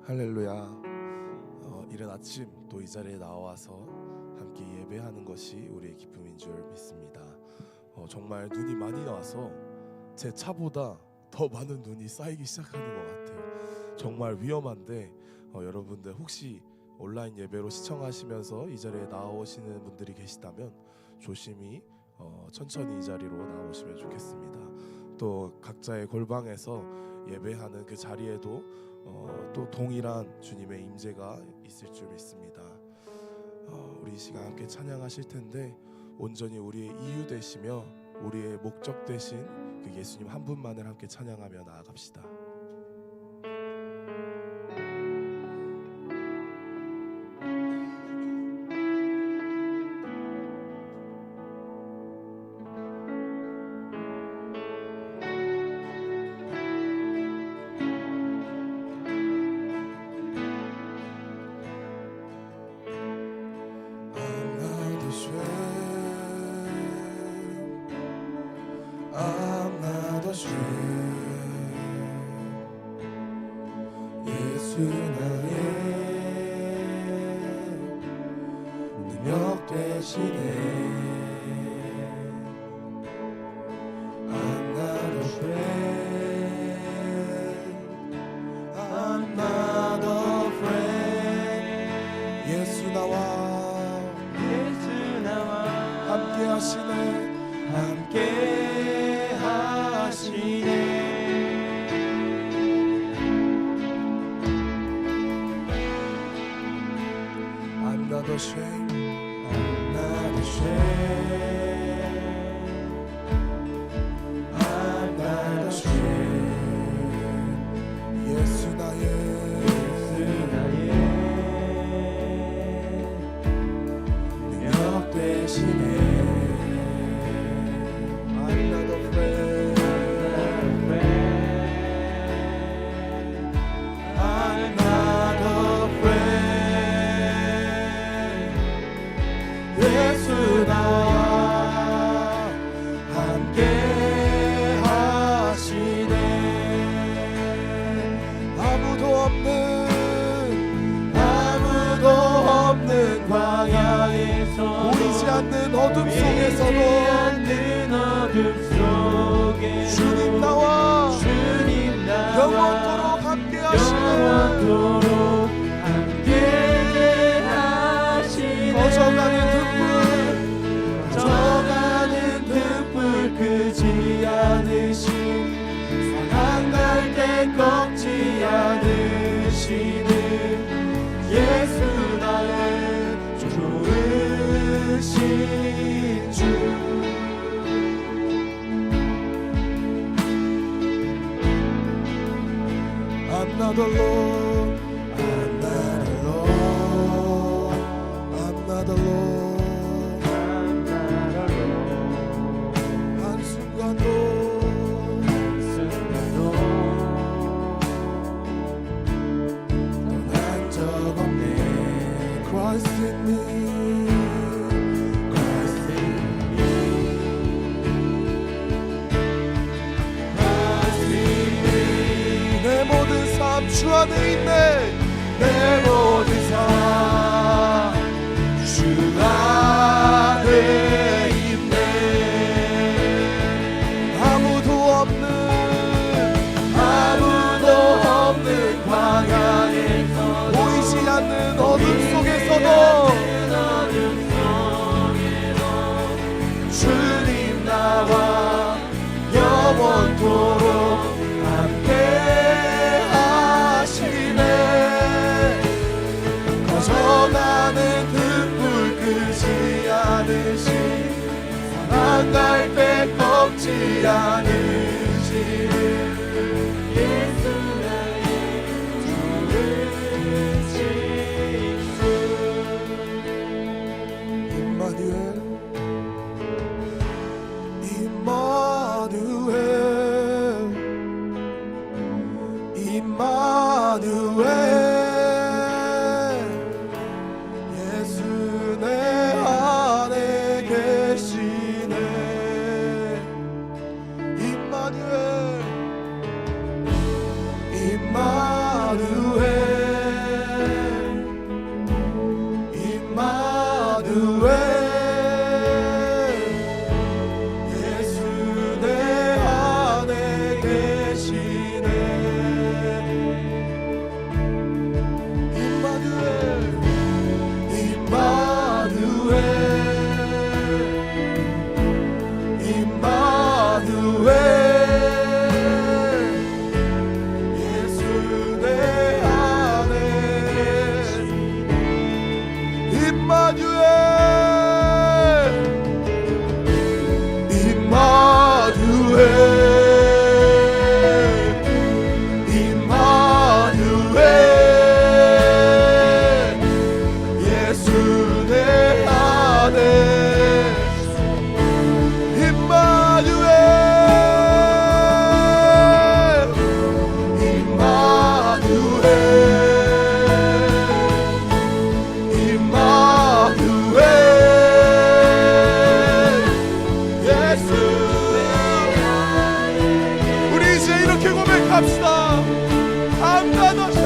할렐루야. 이른 아침 또 이 자리에 나와서 함께 예배하는 것이 우리의 기쁨인 줄 믿습니다. 정말 눈이 많이 와서 제 차보다 더 많은 눈이 쌓이기 시작하는 것 같아요. 정말 위험한데 여러분들 혹시 온라인 예배로 시청하시면서 이 자리에 나오시는 분들이 계시다면 조심히 천천히 이 자리로 나오시면 좋겠습니다. 또 각자의 골방에서 예배하는 그 자리에도 또 동일한 주님의 임재가 있을 줄 믿습니다. 우리 이 시간 함께 찬양하실 텐데 온전히 우리의 이유 되시며 우리의 목적 되신 그 예수님 한 분만을 함께 찬양하며 나아갑시다. I'm not ashamed. 예수 나의 능력 되시네. I'm not afraid. I'm not afraid. 예수 나와 함께 하시네. 함께 I'm not ashamed. I'm not ashamed. I'm not ashamed. 예수 나의 능력 되시네. I'm not afraid. I'm not afraid. 예수 나와 함께 하시네. 아무도 없는 광야에서 보이지 않는 어둠 속에서도 주님 나와 영원토록 함께 하시네. 거저가는 등불 끄지 않으신 상한 갈 때 꺾지 않으시는 예수 나의 좋으신 주. I'm not alone. I'm not alone. I'm not alone. 한순간도 떠난 적 없네. Christ in me. Christ in me. Christ in me. 내 모든 삶 주 안에 있네. 내 모든 삶 주 안에 있네. 아무도 없는 광야에서 보이지 않는 어둠 속에서도 주님 나와 영원토록 함께 하시네. 거저가는 등불 끄지 않으신 상한 갈배 꺾지 않으시는 예수 나의 좋으신 주. 임마누엘 예수 내 안에 계시네. 임마누엘 고백합시다. 한가도시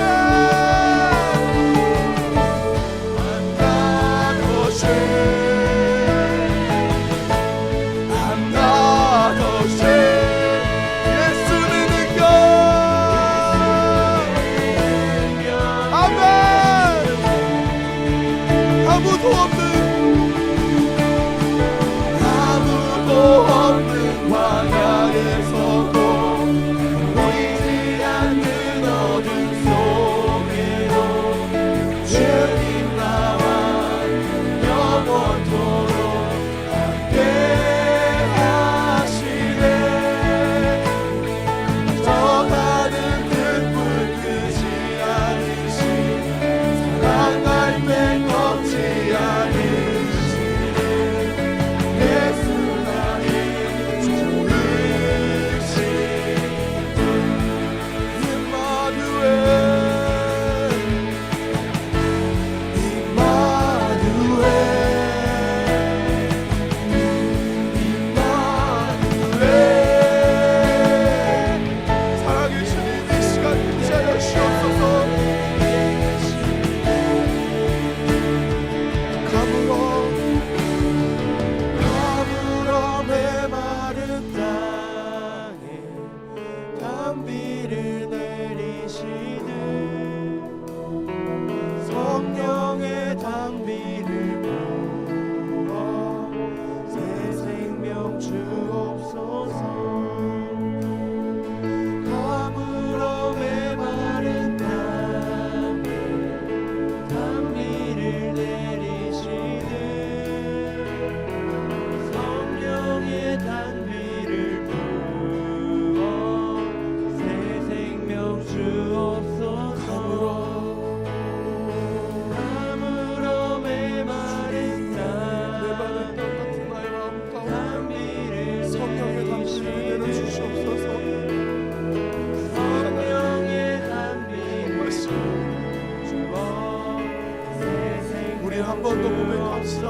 한 번 더 고백합시다.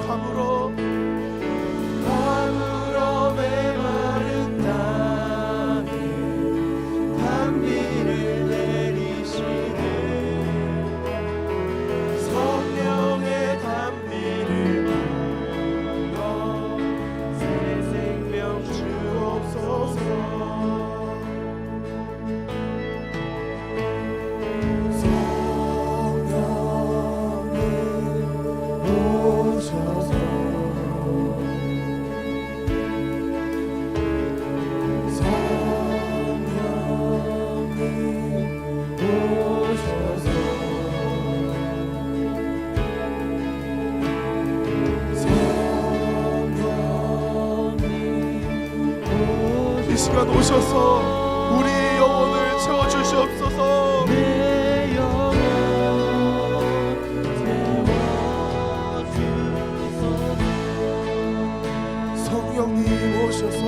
감으로 메마른 땅에 단비를 내리시네. 성령의 단비를 부어 새 생명 주옵소서. 이 시간 오셔서 우리 영혼을 채워주시옵소서. 내 영혼 채워주소서. 성령님 오셔서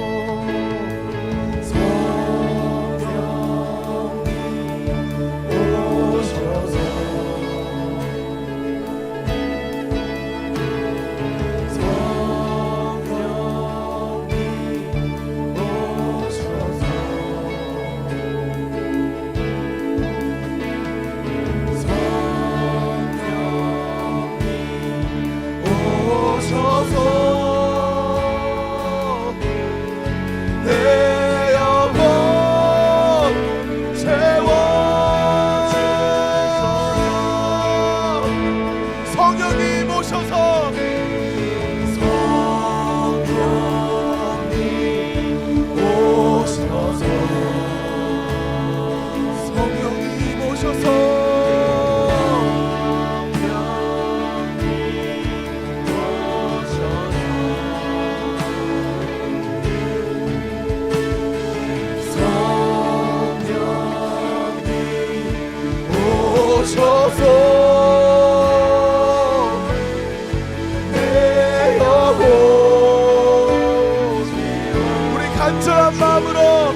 간절한 마음으로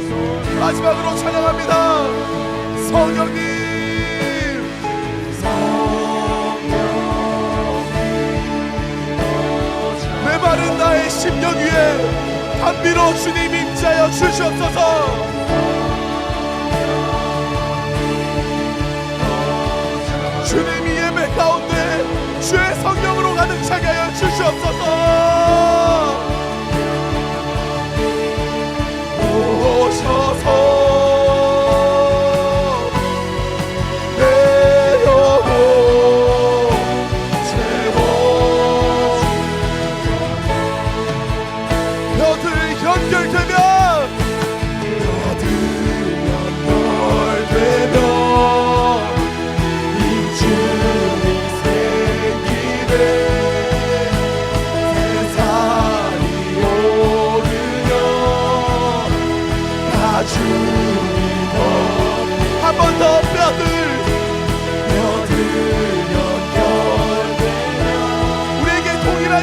마지막으로 찬양합니다. 성령님, 메마른 나의 심령 위에 단비로 주님 임재하여 주시옵소서. 성령으로 가득 차게 하여 주시옵소서. 오셔서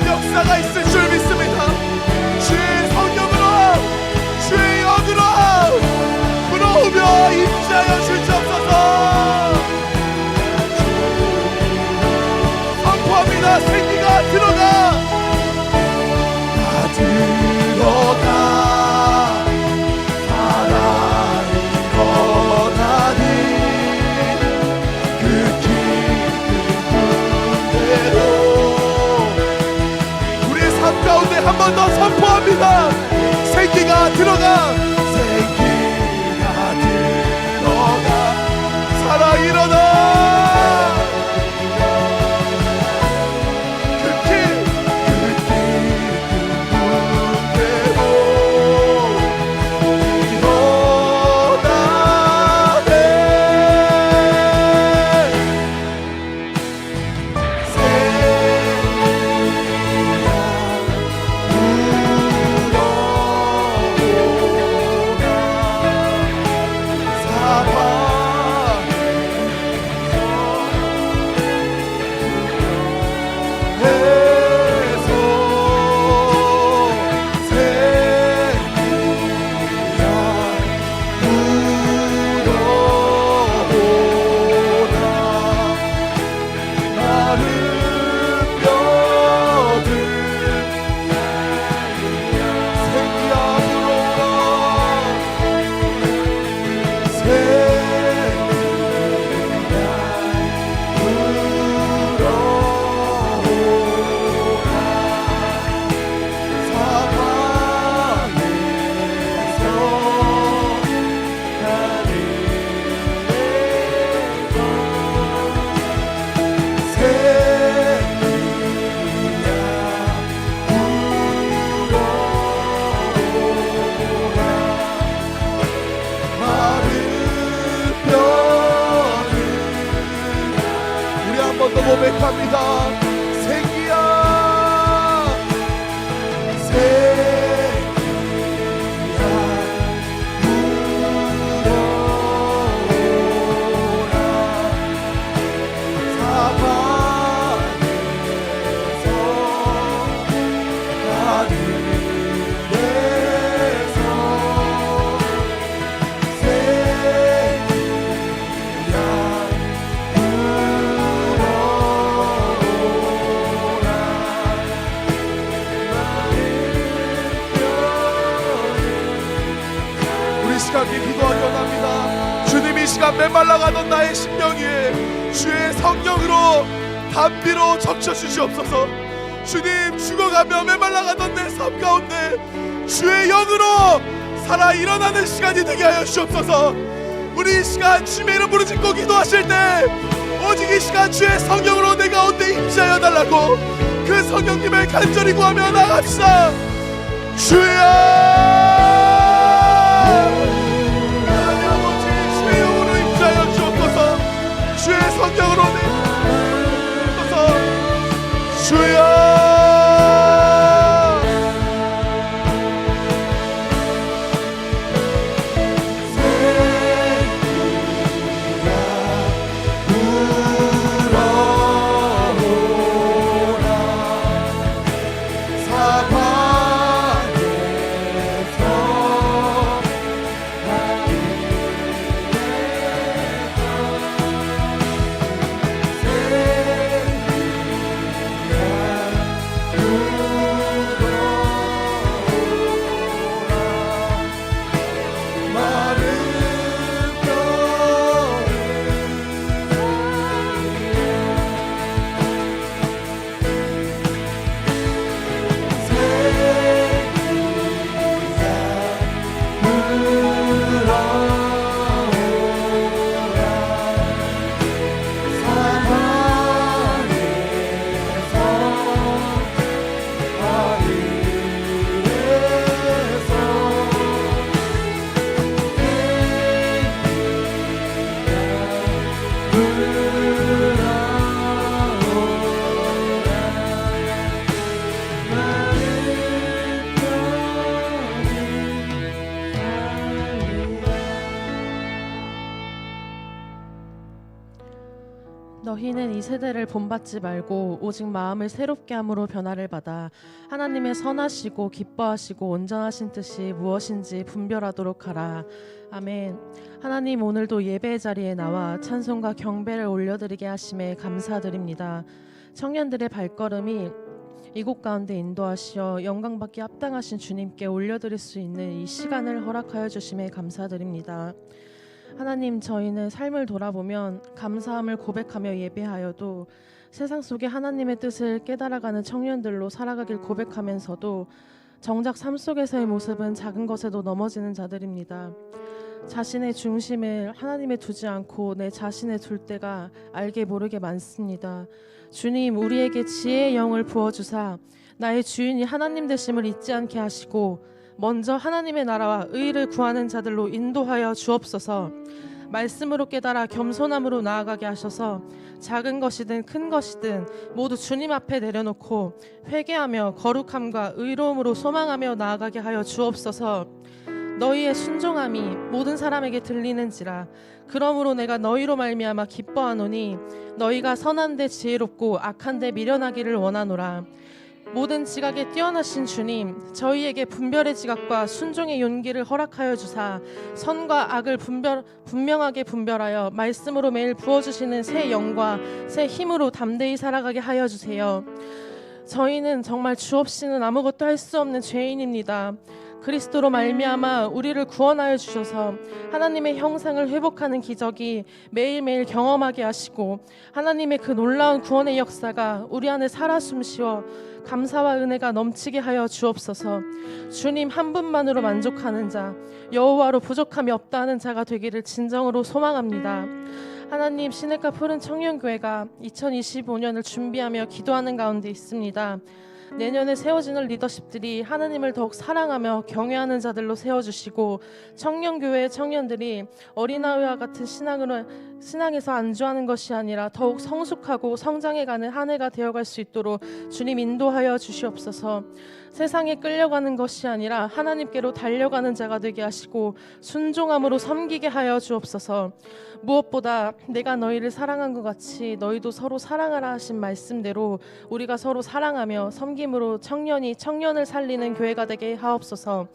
역사가 있을 줄 믿습니다. 주의 성령으로 주의 영으로 불어오며 임재하여 주시옵소서. 선포합니다. 생기가 들어가 살아 일어나니 그 깊은 군대로 가운데 한 번 더 선포합니다. 생기가 들어가 살아 일어나 고백합니다. 생기야 기도하기 원합니다. 주님, 이 시간 메말라가던 나의 심령 위에 주의 성령으로 담비로 적셔주시옵소서. 주님, 죽어가며 메말라가던 내 삶 가운데 주의 영으로 살아 일어나는 시간이 되게 하여 주옵소서. 우리 이 시간 주님의 이름 부르짖고 기도하실 때 오직 이 시간 주의 성령으로 내 가운데 임재하여 달라고 그 성령님을 간절히 구하며 나갑시다. 주여, 주의 성령으로 내어서 주여, 사방에서 너희는 이 세대를 본받지 말고 오직 마음을 새롭게 함으로 변화를 받아 하나님의 선하시고 기뻐하시고 온전하신 뜻이 무엇인지 분별하도록 하라. 아멘. 하나님, 오늘도 예배의 자리에 나와 찬송과 경배를 올려드리게 하심에 감사드립니다. 청년들의 발걸음이 이곳 가운데 인도하시어 영광받기 합당하신 주님께 올려드릴 수 있는 이 시간을 허락하여 주심에 감사드립니다. 하나님, 저희는 삶을 돌아보면 감사함을 고백하며 예배하여도 세상 속에 하나님의 뜻을 깨달아가는 청년들로 살아가길 고백하면서도 정작 삶 속에서의 모습은 작은 것에도 넘어지는 자들입니다. 자신의 중심을 하나님에 두지 않고 내 자신에 둘 때가 알게 모르게 많습니다. 주님, 우리에게 지혜의 영을 부어주사 나의 주인이 하나님 되심을 잊지 않게 하시고 먼저 하나님의 나라와 의를 구하는 자들로 인도하여 주옵소서. 말씀으로 깨달아 겸손함으로 나아가게 하셔서 작은 것이든 큰 것이든 모두 주님 앞에 내려놓고 회개하며 거룩함과 의로움으로 소망하며 나아가게 하여 주옵소서. 너희의 순종함이 모든 사람에게 들리는지라. 그러므로 내가 너희로 말미암아 기뻐하노니 너희가 선한데 지혜롭고 악한데 미련하기를 원하노라. 모든 지각에 뛰어나신 주님, 저희에게 분별의 지각과 순종의 용기를 허락하여 주사 선과 악을 분명하게 분별하여 말씀으로 매일 부어주시는 새 영과 새 힘으로 담대히 살아가게 하여 주세요. 저희는 정말 주 없이는 아무것도 할 수 없는 죄인입니다. 그리스도로 말미암아 우리를 구원하여 주셔서 하나님의 형상을 회복하는 기적이 매일매일 경험하게 하시고 하나님의 그 놀라운 구원의 역사가 우리 안에 살아 숨쉬어 감사와 은혜가 넘치게 하여 주옵소서. 주님 한 분만으로 만족하는 자, 여호와로 부족함이 없다는 자가 되기를 진정으로 소망합니다. 하나님, 시냇가 푸른 청년교회가 2025년을 준비하며 기도하는 가운데 있습니다. 내년에 세워지는 리더십들이 하나님을 더욱 사랑하며 경외하는 자들로 세워주시고 청년교회의 청년들이 어린아이와 같은 신앙에서 안주하는 것이 아니라 더욱 성숙하고 성장해가는 한 해가 되어갈 수 있도록 주님 인도하여 주시옵소서. 세상에 끌려가는 것이 아니라 하나님께로 달려가는 자가 되게 하시고 순종함으로 섬기게 하여 주옵소서. 무엇보다 내가 너희를 사랑한 것 같이 너희도 서로 사랑하라 하신 말씀대로 우리가 서로 사랑하며 섬김으로 청년이 청년을 살리는 교회가 되게 하옵소서.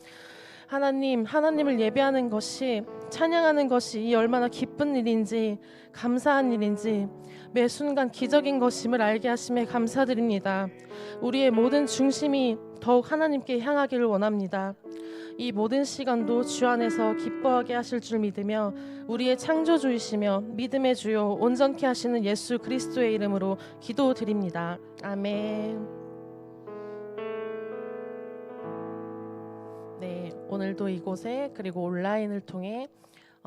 하나님, 하나님을 예배하는 것이, 찬양하는 것이 이 얼마나 기쁜 일인지 감사한 일인지 매 순간 기적인 것임을 알게 하심에 감사드립니다. 우리의 모든 중심이 더욱 하나님께 향하기를 원합니다. 이 모든 시간도 주 안에서 기뻐하게 하실 줄 믿으며 우리의 창조주이시며 믿음의 주요 온전케 하시는 예수 그리스도의 이름으로 기도드립니다. 아멘. 네, 오늘도 이곳에 그리고 온라인을 통해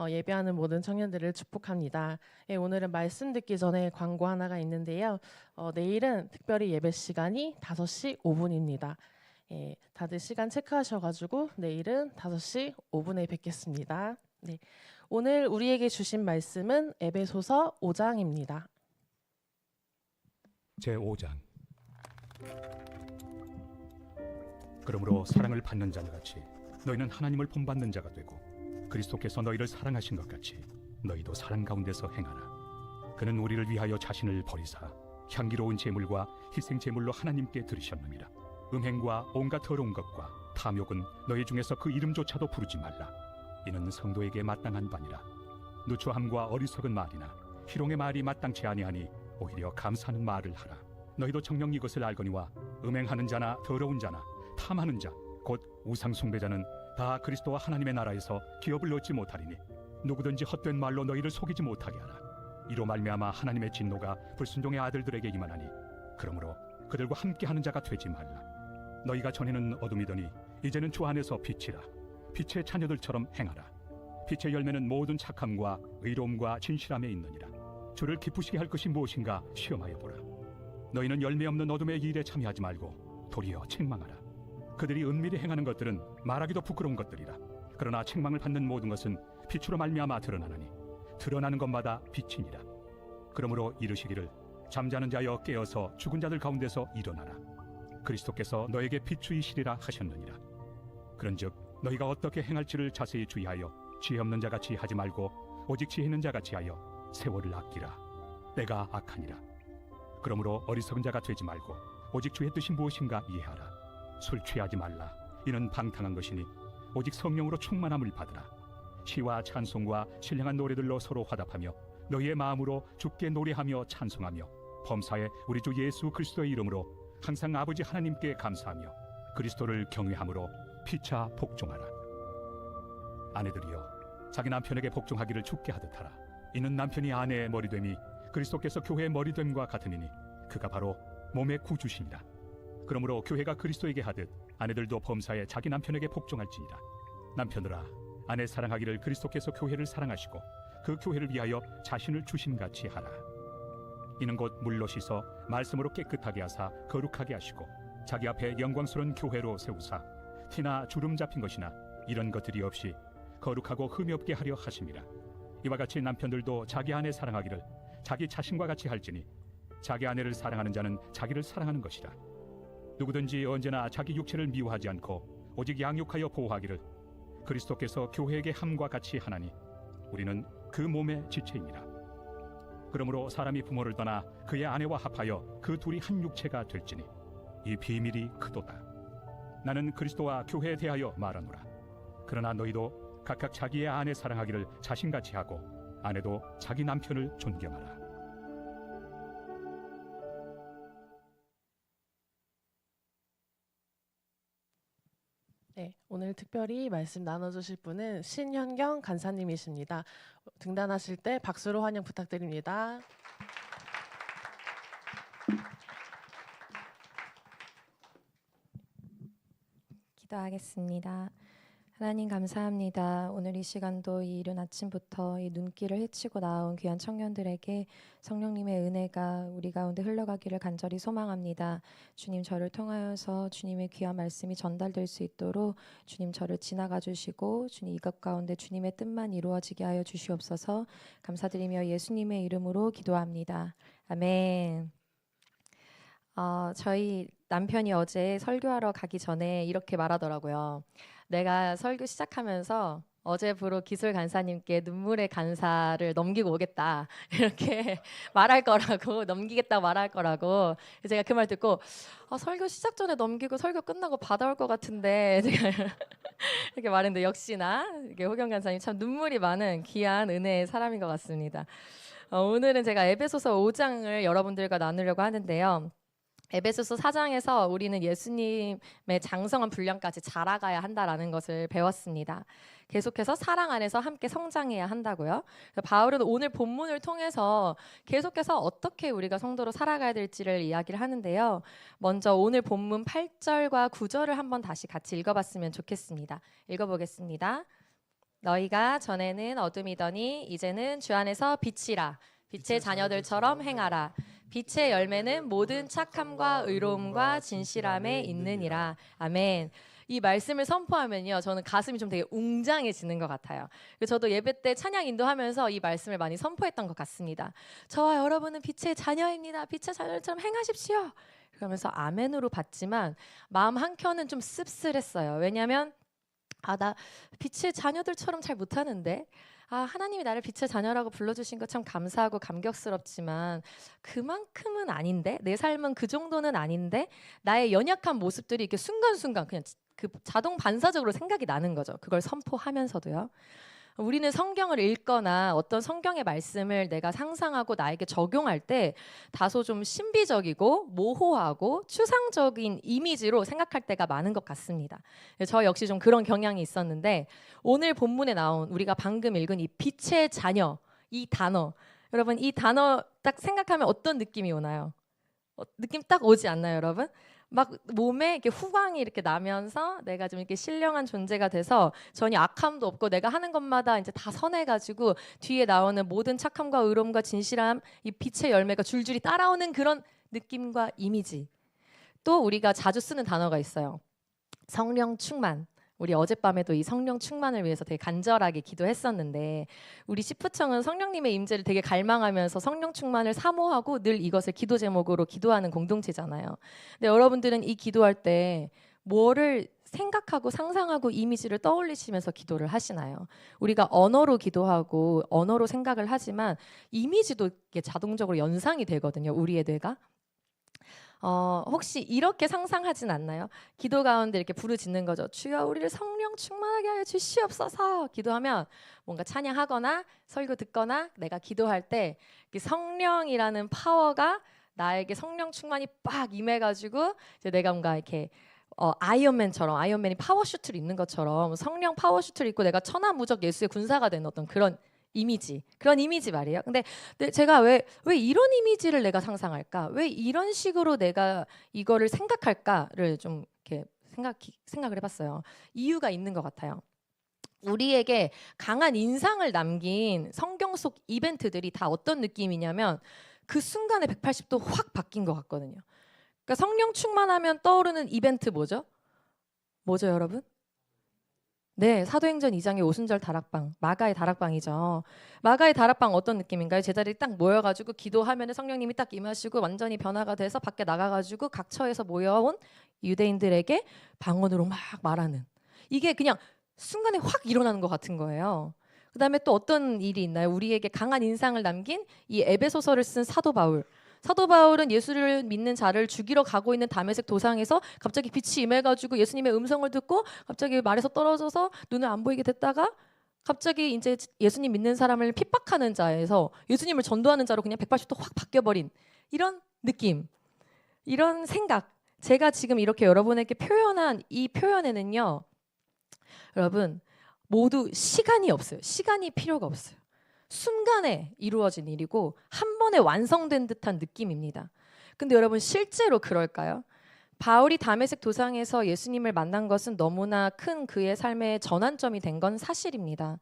예배하는 모든 청년들을 축복합니다. 예, 오늘은 말씀 듣기 전에 광고 하나가 있는데요. 내일은 특별히 예배 시간이 5시 5분입니다. 예, 다들 시간 체크하셔가지고 내일은 5시 5분에 뵙겠습니다. 네, 오늘 우리에게 주신 말씀은 에베소서 5장입니다. 제5장. 그러므로 사랑을 받는 자들 같이 너희는 하나님을 본받는 자가 되고 그리스도께서 너희를 사랑하신 것 같이 너희도 사랑 가운데서 행하라. 그는 우리를 위하여 자신을 버리사 향기로운 제물과 희생 제물로 하나님께 드리셨느니라. 음행과 온갖 더러운 것과 탐욕은 너희 중에서 그 이름조차도 부르지 말라. 이는 성도에게 마땅한 바니라. 누추함과 어리석은 말이나 희롱의 말이 마땅치 아니하니 오히려 감사하는 말을 하라. 너희도 정녕 이것을 알거니와 음행하는 자나 더러운 자나 탐하는 자 곧 우상 숭배자는 다 그리스도와 하나님의 나라에서 기업을 얻지 못하리니 누구든지 헛된 말로 너희를 속이지 못하게 하라. 이로 말미암아 하나님의 진노가 불순종의 아들들에게 임하나니 그러므로 그들과 함께하는 자가 되지 말라. 너희가 전에는 어둠이더니 이제는 주 안에서 빛이라. 빛의 자녀들처럼 행하라. 빛의 열매는 모든 착함과 의로움과 진실함에 있느니라. 주를 기쁘시게 할 것이 무엇인가 시험하여 보라. 너희는 열매 없는 어둠의 일에 참여하지 말고 도리어 책망하라. 그들이 은밀히 행하는 것들은 말하기도 부끄러운 것들이라. 그러나 책망을 받는 모든 것은 빛으로 말미암아 드러나느니 드러나는 것마다 빛이니라. 그러므로 이르시기를 잠자는 자여 깨어서 죽은 자들 가운데서 일어나라. 그리스도께서 너에게 빛주이시리라 하셨느니라. 그런즉 너희가 어떻게 행할지를 자세히 주의하여 지혜 없는 자같이 하지 말고 오직 지혜 있는 자같이 하여 세월을 아끼라. 때가 악하니라. 그러므로 어리석은 자가 되지 말고 오직 주의 뜻이 무엇인가 이해하라. 술 취하지 말라. 이는 방탕한 것이니 오직 성령으로 충만함을 받으라. 시와 찬송과 신령한 노래들로 서로 화답하며 너희의 마음으로 주께 노래하며 찬송하며 범사에 우리 주 예수 그리스도의 이름으로 항상 아버지 하나님께 감사하며 그리스도를 경외함으로 피차 복종하라. 아내들이여 자기 남편에게 복종하기를 죽게 하듯 하라. 이는 남편이 아내의 머리됨이 그리스도께서 교회의 머리됨과 같으니 그가 바로 몸의 구주시니라. 그러므로 교회가 그리스도에게 하듯 아내들도 범사에 자기 남편에게 복종할지니라. 남편들아 아내 사랑하기를 그리스도께서 교회를 사랑하시고 그 교회를 위하여 자신을 주심같이 하라. 이는 곧 물로 씻어 말씀으로 깨끗하게 하사 거룩하게 하시고 자기 앞에 영광스러운 교회로 세우사 티나 주름 잡힌 것이나 이런 것들이 없이 거룩하고 흠이 없게 하려 하심이라. 이와 같이 남편들도 자기 아내 사랑하기를 자기 자신과 같이 할지니 자기 아내를 사랑하는 자는 자기를 사랑하는 것이라. 누구든지 언제나 자기 육체를 미워하지 않고 오직 양육하여 보호하기를 그리스도께서 교회에게 함과 같이 하나니 우리는 그 몸의 지체입니다. 그러므로 사람이 부모를 떠나 그의 아내와 합하여 그 둘이 한 육체가 될지니 이 비밀이 크도다. 나는 그리스도와 교회에 대하여 말하노라. 그러나 너희도 각각 자기의 아내 사랑하기를 자신같이 하고 아내도 자기 남편을 존경하라. 네, 오늘 특별히 말씀 나눠주실 분은 신현경 간사님이십니다. 등단하실 때 박수로 환영 부탁드립니다. 기도하겠습니다. 하나님 감사합니다. 오늘 이 시간도 이 이른 아침부터 이 눈길을 헤치고 나온 귀한 청년들에게 성령님의 은혜가 우리 가운데 흘러가기를 간절히 소망합니다. 주님 저를 통하여서 주님의 귀한 말씀이 전달될 수 있도록 주님 저를 지나가 주시고 주님 이것 가운데 주님의 뜻만 이루어지게 하여 주시옵소서. 감사드리며 예수님의 이름으로 기도합니다. 아멘. 저희 남편이 어제 설교하러 가기 전에 이렇게 말하더라고요. 내가 설교 시작하면서 어제부로 기술 간사님께 눈물의 간사를 넘기고 오겠다 이렇게 말할 거라고 넘기겠다고 말할 거라고 제가 그 말 듣고 설교 시작 전에 넘기고 설교 끝나고 받아올 것 같은데 제가 이렇게 말했는데 역시나 이게 호경 간사님 참 눈물이 많은 귀한 은혜의 사람인 것 같습니다. 오늘은 제가 에베소서 5장을 여러분들과 나누려고 하는데요. 에베소서 4장에서 우리는 예수님의 장성한 분량까지 자라가야 한다라는 것을 배웠습니다. 계속해서 사랑 안에서 함께 성장해야 한다고요. 바울은 오늘 본문을 통해서 계속해서 어떻게 우리가 성도로 살아가야 될지를 이야기를 하는데요. 먼저 오늘 본문 8절과 9절을 한번 다시 같이 읽어봤으면 좋겠습니다. 읽어보겠습니다. 너희가 전에는 어둠이더니 이제는 주 안에서 빛이라. 빛의 자녀들처럼 행하라. 빛의 열매는 모든 착함과 의로움과 진실함에 있느니라. 아멘. 이 말씀을 선포하면요, 저는 가슴이 좀 되게 웅장해지는 것 같아요. 저도 예배 때 찬양 인도하면서 이 말씀을 많이 선포했던 것 같습니다. 저와 여러분은 빛의 자녀입니다. 빛의 자녀처럼 행하십시오. 그러면서 아멘으로 받지만 마음 한켠은 좀 씁쓸했어요. 왜냐하면 나 빛의 자녀들처럼 잘 못하는데 하나님이 나를 빛의 자녀라고 불러주신 것 참 감사하고 감격스럽지만 그만큼은 아닌데 내 삶은 그 정도는 아닌데 나의 연약한 모습들이 이렇게 순간순간 그냥 그 자동 반사적으로 생각이 나는 거죠. 그걸 선포하면서도요. 우리는 성경을 읽거나 어떤 성경의 말씀을 내가 상상하고 나에게 적용할 때 다소 좀 신비적이고 모호하고 추상적인 이미지로 생각할 때가 많은 것 같습니다. 저 역시 좀 그런 경향이 있었는데 오늘 본문에 나온 우리가 방금 읽은 이 빛의 자녀 이 단어, 여러분 이 단어 딱 생각하면 어떤 느낌이 오나요? 느낌 딱 오지 않나요, 여러분? 막 몸에 이렇게 후광이 이렇게 나면서 내가 좀 이렇게 신령한 존재가 돼서 전혀 악함도 없고 내가 하는 것마다 이제 다 선해가지고 뒤에 나오는 모든 착함과 의로움과 진실함 이 빛의 열매가 줄줄이 따라오는 그런 느낌과 이미지. 또 우리가 자주 쓰는 단어가 있어요. 성령 충만. 우리 어젯밤에도 이 성령 충만을 위해서 되게 간절하게 기도했었는데 우리 시프청은 성령님의 임재를 되게 갈망하면서 성령 충만을 사모하고 늘 이것을 기도 제목으로 기도하는 공동체잖아요. 근데 여러분들은 이 기도할 때 뭐를 생각하고 상상하고 이미지를 떠올리시면서 기도를 하시나요? 우리가 언어로 기도하고 언어로 생각을 하지만 이미지도 이게 자동적으로 연상이 되거든요. 우리의 뇌가. 혹시 이렇게 상상하진 않나요? 기도 가운데 이렇게 부르짖는 거죠. 주여 우리를 성령 충만하게 하여 주시옵소서. 기도하면 뭔가 찬양하거나 설교 듣거나 내가 기도할 때 성령이라는 파워가 나에게 성령 충만이 빡 임해가지고 이제 내가 뭔가 이렇게 아이언맨처럼 아이언맨이 파워슈트를 입는 것처럼 성령 파워슈트를 입고 내가 천하무적 예수의 군사가 되는 어떤 그런 이미지 말이에요. 근데 제가 왜 이런 이미지를 내가 상상할까? 왜 이런 식으로 내가 이거를 생각할까를 좀 이렇게 생각을 해봤어요. 이유가 있는 것 같아요. 우리에게 강한 인상을 남긴 성경 속 이벤트들이 다 어떤 느낌이냐면 그 순간에 180도 확 바뀐 것 같거든요. 그러니까 성령 충만하면 떠오르는 이벤트 뭐죠? 뭐죠, 여러분? 네, 사도행전 2장의 오순절 다락방, 마가의 다락방이죠. 마가의 다락방 어떤 느낌인가요? 제자들이 딱 모여가지고 기도하면 성령님이 딱 임하시고 완전히 변화가 돼서 밖에 나가가지고 각 처에서 모여온 유대인들에게 방언으로 막 말하는, 이게 그냥 순간에 확 일어나는 것 같은 거예요. 그 다음에 또 어떤 일이 있나요? 우리에게 강한 인상을 남긴 이 에베소서를 쓴 사도 바울. 사도 바울은 예수를 믿는 자를 죽이러 가고 있는 다메섹 도상에서 갑자기 빛이 임해가지고 예수님의 음성을 듣고 갑자기 말에서 떨어져서 눈을 안 보이게 됐다가 갑자기 이제 예수님 믿는 사람을 핍박하는 자에서 예수님을 전도하는 자로 그냥 180도 확 바뀌어버린 이런 느낌, 이런 생각. 제가 지금 이렇게 여러분에게 표현한 이 표현에는요, 여러분 모두 시간이 없어요. 시간이 필요가 없어요. 순간에 이루어진 일이고 한 번에 완성된 듯한 느낌입니다. 근데 여러분 실제로 그럴까요? 바울이 다메섹 도상에서 예수님을 만난 것은 너무나 큰 그의 삶의 전환점이 된 건 사실입니다.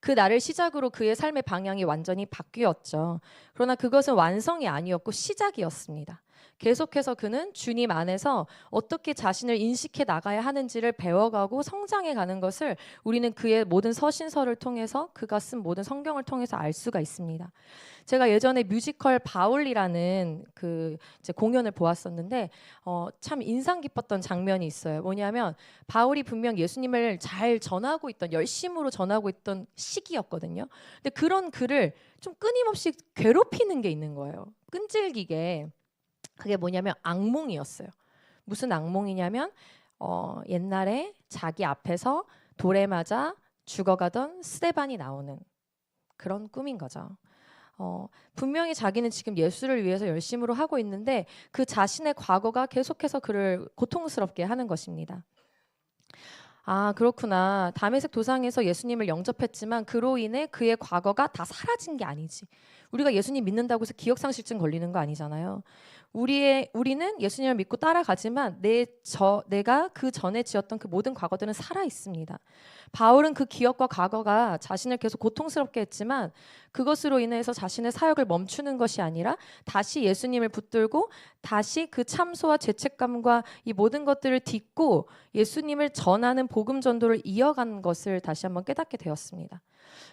그 날을 시작으로 그의 삶의 방향이 완전히 바뀌었죠. 그러나 그것은 완성이 아니었고 시작이었습니다. 계속해서 그는 주님 안에서 어떻게 자신을 인식해 나가야 하는지를 배워가고 성장해 가는 것을 우리는 그의 모든 서신서를 통해서 그가 쓴 모든 성경을 통해서 알 수가 있습니다. 제가 예전에 뮤지컬 바울이라는 그 이제 공연을 보았었는데 참 인상 깊었던 장면이 있어요. 뭐냐면 바울이 분명 예수님을 잘 전하고 있던, 열심으로 전하고 있던 시기였거든요. 근데 그런 그를 좀 끊임없이 괴롭히는 게 있는 거예요. 끈질기게. 그게 뭐냐면 악몽이었어요. 무슨 악몽이냐면 옛날에 자기 앞에서 돌에 맞아 죽어가던 스데반이 나오는 그런 꿈인 거죠. 분명히 자기는 지금 예수를 위해서 열심으로 하고 있는데 그 자신의 과거가 계속해서 그를 고통스럽게 하는 것입니다. 아, 그렇구나. 다메섹 도상에서 예수님을 영접했지만 그로 인해 그의 과거가 다 사라진 게 아니지. 우리가 예수님 믿는다고 해서 기억상실증 걸리는 거 아니잖아요. 우리는 예수님을 믿고 따라가지만 내가 그 전에 지었던 그 모든 과거들은 살아 있습니다. 바울은 그 기억과 과거가 자신을 계속 고통스럽게 했지만 그것으로 인해서 자신의 사역을 멈추는 것이 아니라 다시 예수님을 붙들고 다시 그 참소와 죄책감과 이 모든 것들을 딛고 예수님을 전하는 복음 전도를 이어간 것을 다시 한번 깨닫게 되었습니다.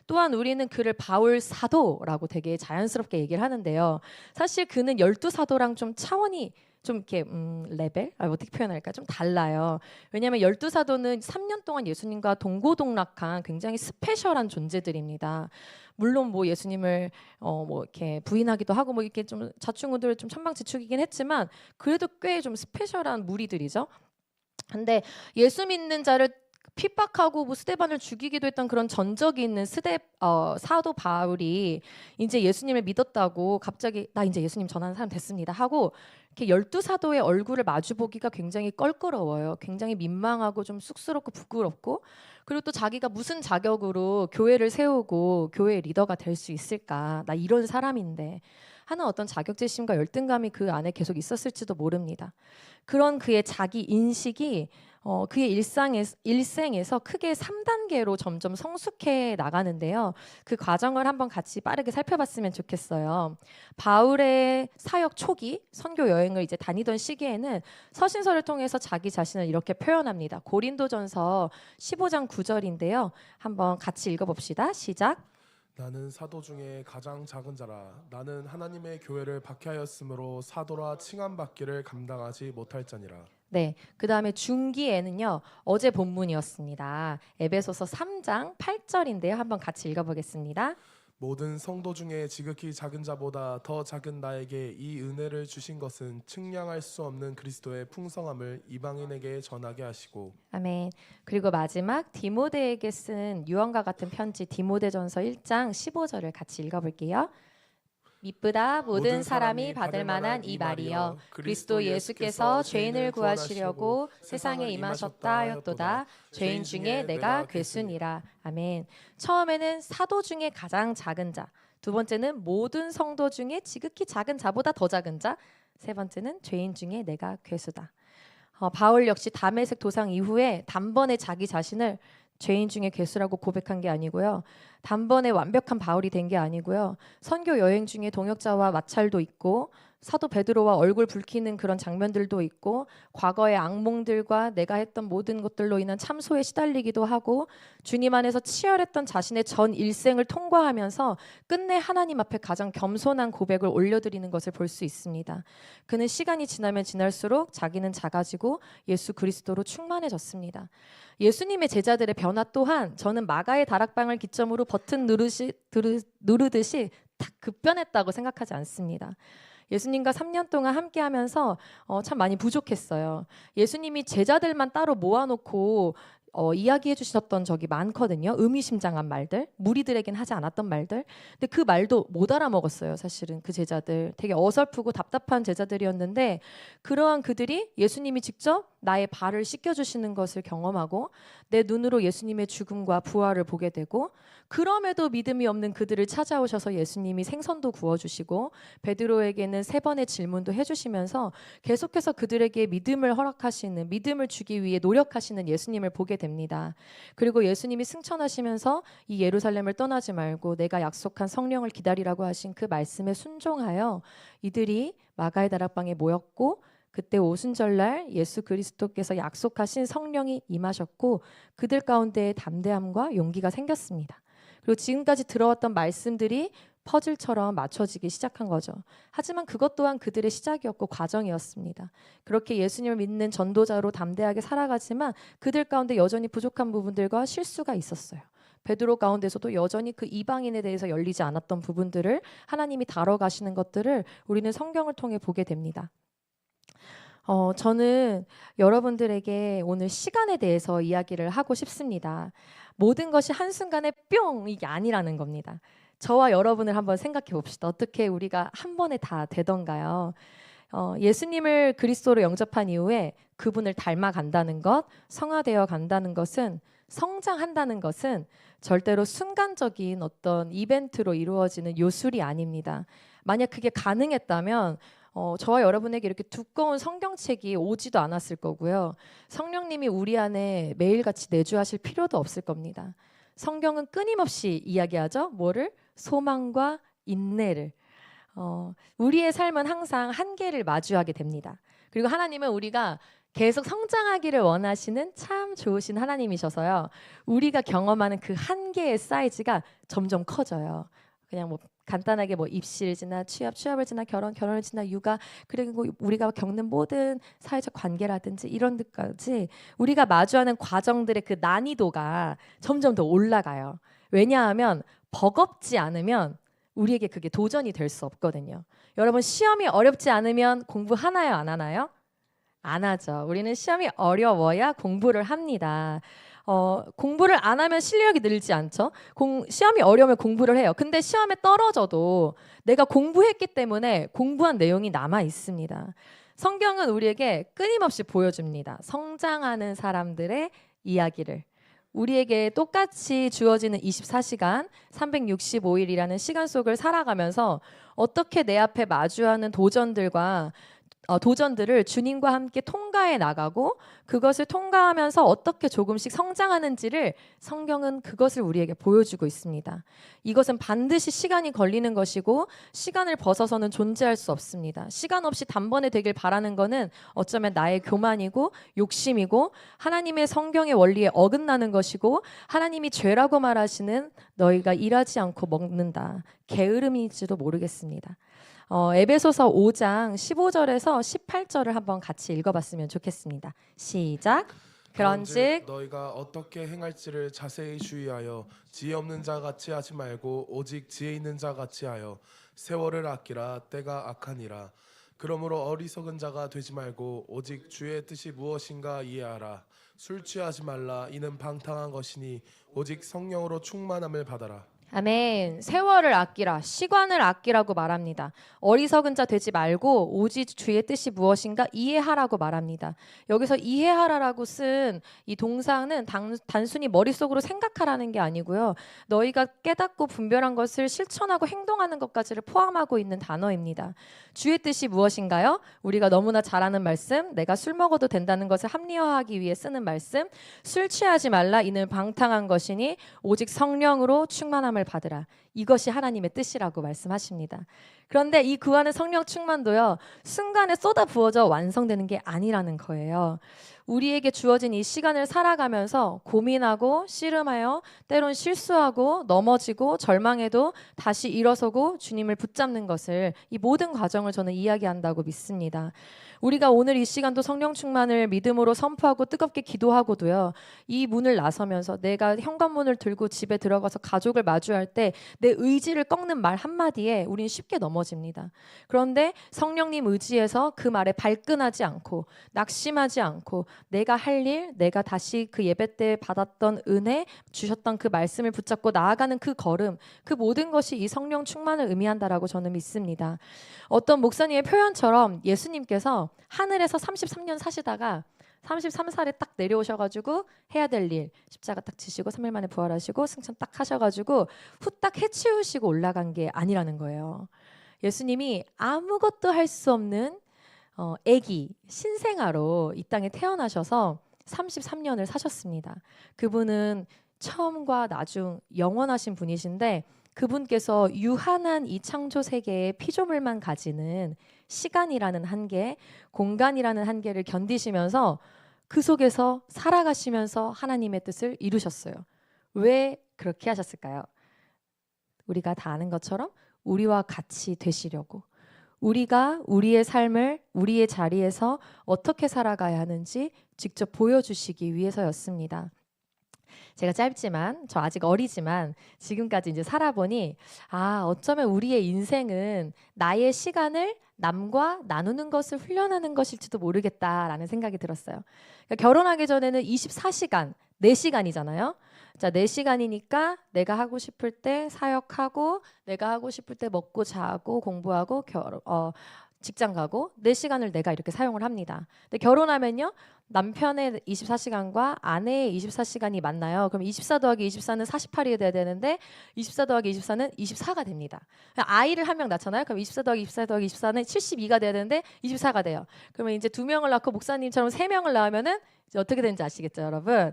또한 우리는 그를 바울 사도라고 되게 자연스럽게 얘기를 하는데요. 사실 그는 12사도랑 좀 차원이 좀 이렇게 레벨? 어떻게 표현할까? 좀 달라요. 왜냐하면 12사도는 3년 동안 예수님과 동고동락한 굉장히 스페셜한 존재들입니다. 물론 뭐 예수님을 뭐 이렇게 부인하기도 하고 뭐 이렇게 좀 자충우돌 좀 천방지축이긴 했지만 그래도 꽤 좀 스페셜한 무리들이죠. 근데 예수 믿는 자를 핍박하고 뭐 스데반을 죽이기도 했던 그런 전적이 있는 사도 바울이 이제 예수님을 믿었다고 갑자기 나 이제 예수님 전하는 사람 됐습니다 하고 이렇게 12사도의 얼굴을 마주보기가 굉장히 껄끄러워요. 굉장히 민망하고 좀 쑥스럽고 부끄럽고, 그리고 또 자기가 무슨 자격으로 교회를 세우고 교회의 리더가 될 수 있을까, 나 이런 사람인데 하는 어떤 자격지심과 열등감이 그 안에 계속 있었을지도 모릅니다. 그런 그의 자기 인식이 그의 일생에서 크게 3단계로 점점 성숙해 나가는데요. 그 과정을 한번 같이 빠르게 살펴봤으면 좋겠어요. 바울의 사역 초기 선교 여행을 이제 다니던 시기에는 서신서를 통해서 자기 자신을 이렇게 표현합니다. 고린도전서 15장 9절인데요. 한번 같이 읽어봅시다. 시작. 나는 사도 중에 가장 작은 자라. 나는 하나님의 교회를 박해하였으므로 사도라 칭함받기를 감당하지 못할 자니라. 네, 그 다음에 중기에는요, 어제 본문이었습니다. 에베소서 3장 8절인데요. 한번 같이 읽어보겠습니다. 모든 성도 중에 지극히 작은 자보다 더 작은 나에게 이 은혜를 주신 것은 측량할 수 없는 그리스도의 풍성함을 이방인에게 전하게 하시고. 아멘. 그리고 마지막 디모데에게 쓴 유언과 같은 편지 디모데전서 1장 15절을 같이 읽어볼게요. 미쁘다 모든 사람이 받을 만한 이 말이여 그리스도 예수께서 죄인을 구하시려고 세상에 임하셨다 하였도다. 죄인 중에 내가 괴순이라. 아멘. 처음에는 사도 중에 가장 작은 자, 두 번째는 모든 성도 중에 지극히 작은 자보다 더 작은 자, 세 번째는 죄인 중에 내가 괴수다. 바울 역시 다메섹 도상 이후에 단번에 자기 자신을 죄인 중에 괴수라고 고백한 게 아니고요. 단번에 완벽한 바울이 된 게 아니고요. 선교 여행 중에 동역자와 마찰도 있고 사도 베드로와 얼굴 붉히는 그런 장면들도 있고 과거의 악몽들과 내가 했던 모든 것들로 인한 참소에 시달리기도 하고 주님 안에서 치열했던 자신의 전 일생을 통과하면서 끝내 하나님 앞에 가장 겸손한 고백을 올려드리는 것을 볼 수 있습니다. 그는 시간이 지나면 지날수록 자기는 작아지고 예수 그리스도로 충만해졌습니다. 예수님의 제자들의 변화 또한 저는 마가의 다락방을 기점으로 버튼 누르듯이 딱 급변했다고 생각하지 않습니다. 예수님과 3년 동안 함께하면서 참 많이 부족했어요. 예수님이 제자들만 따로 모아놓고 이야기해 주셨던 적이 많거든요. 의미심장한 말들, 무리들에겐 하지 않았던 말들. 근데 그 말도 못 알아먹었어요. 사실은 그 제자들 되게 어설프고 답답한 제자들이었는데 그러한 그들이 예수님이 직접 나의 발을 씻겨주시는 것을 경험하고 내 눈으로 예수님의 죽음과 부활을 보게 되고 그럼에도 믿음이 없는 그들을 찾아오셔서 예수님이 생선도 구워주시고 베드로에게는 3번의 질문도 해주시면서 계속해서 그들에게 믿음을 허락하시는, 믿음을 주기 위해 노력하시는 예수님을 보게 됩니다. 그리고 예수님이 승천하시면서 이 예루살렘을 떠나지 말고 내가 약속한 성령을 기다리라고 하신 그 말씀에 순종하여 이들이 마가의 다락방에 모였고 그때 오순절날 예수 그리스도께서 약속하신 성령이 임하셨고 그들 가운데 담대함과 용기가 생겼습니다. 그리고 지금까지 들어왔던 말씀들이 퍼즐처럼 맞춰지기 시작한 거죠. 하지만 그것 또한 그들의 시작이었고 과정이었습니다. 그렇게 예수님을 믿는 전도자로 담대하게 살아가지만 그들 가운데 여전히 부족한 부분들과 실수가 있었어요. 베드로 가운데서도 여전히 그 이방인에 대해서 열리지 않았던 부분들을 하나님이 다뤄가시는 것들을 우리는 성경을 통해 보게 됩니다. 저는 여러분들에게 오늘 시간에 대해서 이야기를 하고 싶습니다. 모든 것이 한순간에 뿅 이게 아니라는 겁니다. 저와 여러분을 한번 생각해 봅시다. 어떻게 우리가 한 번에 다 되던가요? 예수님을 그리스도로 영접한 이후에 그분을 닮아간다는 것, 성화되어 간다는 것은, 성장한다는 것은 절대로 순간적인 어떤 이벤트로 이루어지는 요술이 아닙니다. 만약 그게 가능했다면 저와 여러분에게 이렇게 두꺼운 성경책이 오지도 않았을 거고요. 성령님이 우리 안에 매일같이 내주하실 필요도 없을 겁니다. 성경은 끊임없이 이야기하죠. 뭐를? 소망과 인내를. 우리의 삶은 항상 한계를 마주하게 됩니다. 그리고 하나님은 우리가 계속 성장하기를 원하시는 참 좋으신 하나님이셔서요. 우리가 경험하는 그 한계의 사이즈가 점점 커져요. 그냥 뭐 간단하게 뭐 입시를 지나 취업을 지나 결혼을 지나 육아, 그리고 우리가 겪는 모든 사회적 관계라든지 이런 데까지 우리가 마주하는 과정들의 그 난이도가 점점 더 올라가요. 왜냐하면 버겁지 않으면 우리에게 그게 도전이 될 수 없거든요. 여러분 시험이 어렵지 않으면 공부하나요? 안 하나요? 안 하죠. 우리는 시험이 어려워야 공부를 합니다. 공부를 안 하면 실력이 늘지 않죠. 시험이 어려우면 공부를 해요. 근데 시험에 떨어져도 내가 공부했기 때문에 공부한 내용이 남아 있습니다. 성경은 우리에게 끊임없이 보여줍니다. 성장하는 사람들의 이야기를. 우리에게 똑같이 주어지는 24시간 365일이라는 시간 속을 살아가면서 어떻게 내 앞에 마주하는 도전들을 주님과 함께 통과해 나가고 그것을 통과하면서 어떻게 조금씩 성장하는지를 성경은 그것을 우리에게 보여주고 있습니다. 이것은 반드시 시간이 걸리는 것이고 시간을 벗어서는 존재할 수 없습니다. 시간 없이 단번에 되길 바라는 것은 어쩌면 나의 교만이고 욕심이고 하나님의 성경의 원리에 어긋나는 것이고 하나님이 죄라고 말하시는 너희가 일하지 않고 먹는다, 게으름일지도 모르겠습니다. 에베소서 5장 15절에서 18절을 한번 같이 읽어봤으면 좋겠습니다. 시작. 그런즉 너희가 어떻게 행할지를 자세히 주의하여 지혜 없는 자 같이 하지 말고 오직 지혜 있는 자 같이 하여 세월을 아끼라. 때가 악하니라. 그러므로 어리석은 자가 되지 말고 오직 주의 뜻이 무엇인가 이해하라. 술 취하지 말라. 이는 방탕한 것이니 오직 성령으로 충만함을 받아라. 아멘. 세월을 아끼라, 시간을 아끼라고 말합니다. 어리석은 자 되지 말고 오직 주의 뜻이 무엇인가 이해하라고 말합니다. 여기서 이해하라라고 쓴 이 동사는 단순히 머릿속으로 생각하라는 게 아니고요. 너희가 깨닫고 분별한 것을 실천하고 행동하는 것까지를 포함하고 있는 단어입니다. 주의 뜻이 무엇인가요? 우리가 너무나 잘 아는 말씀, 내가 술 먹어도 된다는 것을 합리화하기 위해 쓰는 말씀, 술 취하지 말라. 이는 방탕한 것이니 오직 성령으로 충만함을 받으라. 이것이 하나님의 뜻이라고 말씀하십니다. 그런데 이 구하는 성령 충만도요, 순간에 쏟아 부어져 완성되는 게 아니라는 거예요. 우리에게 주어진 이 시간을 살아가면서 고민하고 씨름하여 때론 실수하고 넘어지고 절망해도 다시 일어서고 주님을 붙잡는 것을, 이 모든 과정을 저는 이야기한다고 믿습니다. 우리가 오늘 이 시간도 성령 충만을 믿음으로 선포하고 뜨겁게 기도하고도요, 이 문을 나서면서 내가 현관문을 들고 집에 들어가서 가족을 마주할 때 내 의지를 꺾는 말 한마디에 우린 쉽게 넘어집니다. 그런데 성령님 의지에서 그 말에 발끈하지 않고 낙심하지 않고 내가 할 일, 내가 다시 그 예배 때 받았던 은혜, 주셨던 그 말씀을 붙잡고 나아가는 그 걸음, 그 모든 것이 이 성령 충만을 의미한다라고 저는 믿습니다. 어떤 목사님의 표현처럼 예수님께서 하늘에서 33년 사시다가 33살에 딱 내려오셔가지고 해야 될 일, 십자가 딱 지시고 3일 만에 부활하시고 승천 딱 하셔가지고 후딱 해치우시고 올라간 게 아니라는 거예요. 예수님이 아무것도 할 수 없는 아기, 신생아로 이 땅에 태어나셔서 33년을 사셨습니다. 그분은 처음과 나중 영원하신 분이신데, 그분께서 유한한 이 창조 세계의 피조물만 가지는 시간이라는 한계, 공간이라는 한계를 견디시면서 그 속에서 살아가시면서 하나님의 뜻을 이루셨어요. 왜 그렇게 하셨을까요? 우리가 다 아는 것처럼 우리와 같이 되시려고, 우리가 우리의 삶을 우리의 자리에서 어떻게 살아가야 하는지 직접 보여주시기 위해서였습니다. 제가 짧지만, 저 아직 어리지만 지금까지 이제 살아보니, 어쩌면 우리의 인생은 나의 시간을 남과 나누는 것을 훈련하는 것일지도 모르겠다라는 생각이 들었어요. 그러니까 결혼하기 전에는 24시간, 4시간이잖아요. 자, 4시간이니까 내가 하고 싶을 때 사역하고, 내가 하고 싶을 때 먹고 자고 공부하고 직장 가고 4시간을 내가 이렇게 사용을 합니다. 근데 결혼하면요, 남편의 24시간과 아내의 24시간이 만나요. 그럼 24 더하기 24는 48이 돼야 되는데 24 더하기 24는 24가 됩니다. 아이를 한 명 낳잖아요. 그럼 24 더하기 24 더하기 24는 72가 돼야 되는데 24가 돼요. 그러면 이제 2명을 낳고 목사님처럼 3명을 낳으면은 이제 어떻게 되는지 아시겠죠, 여러분?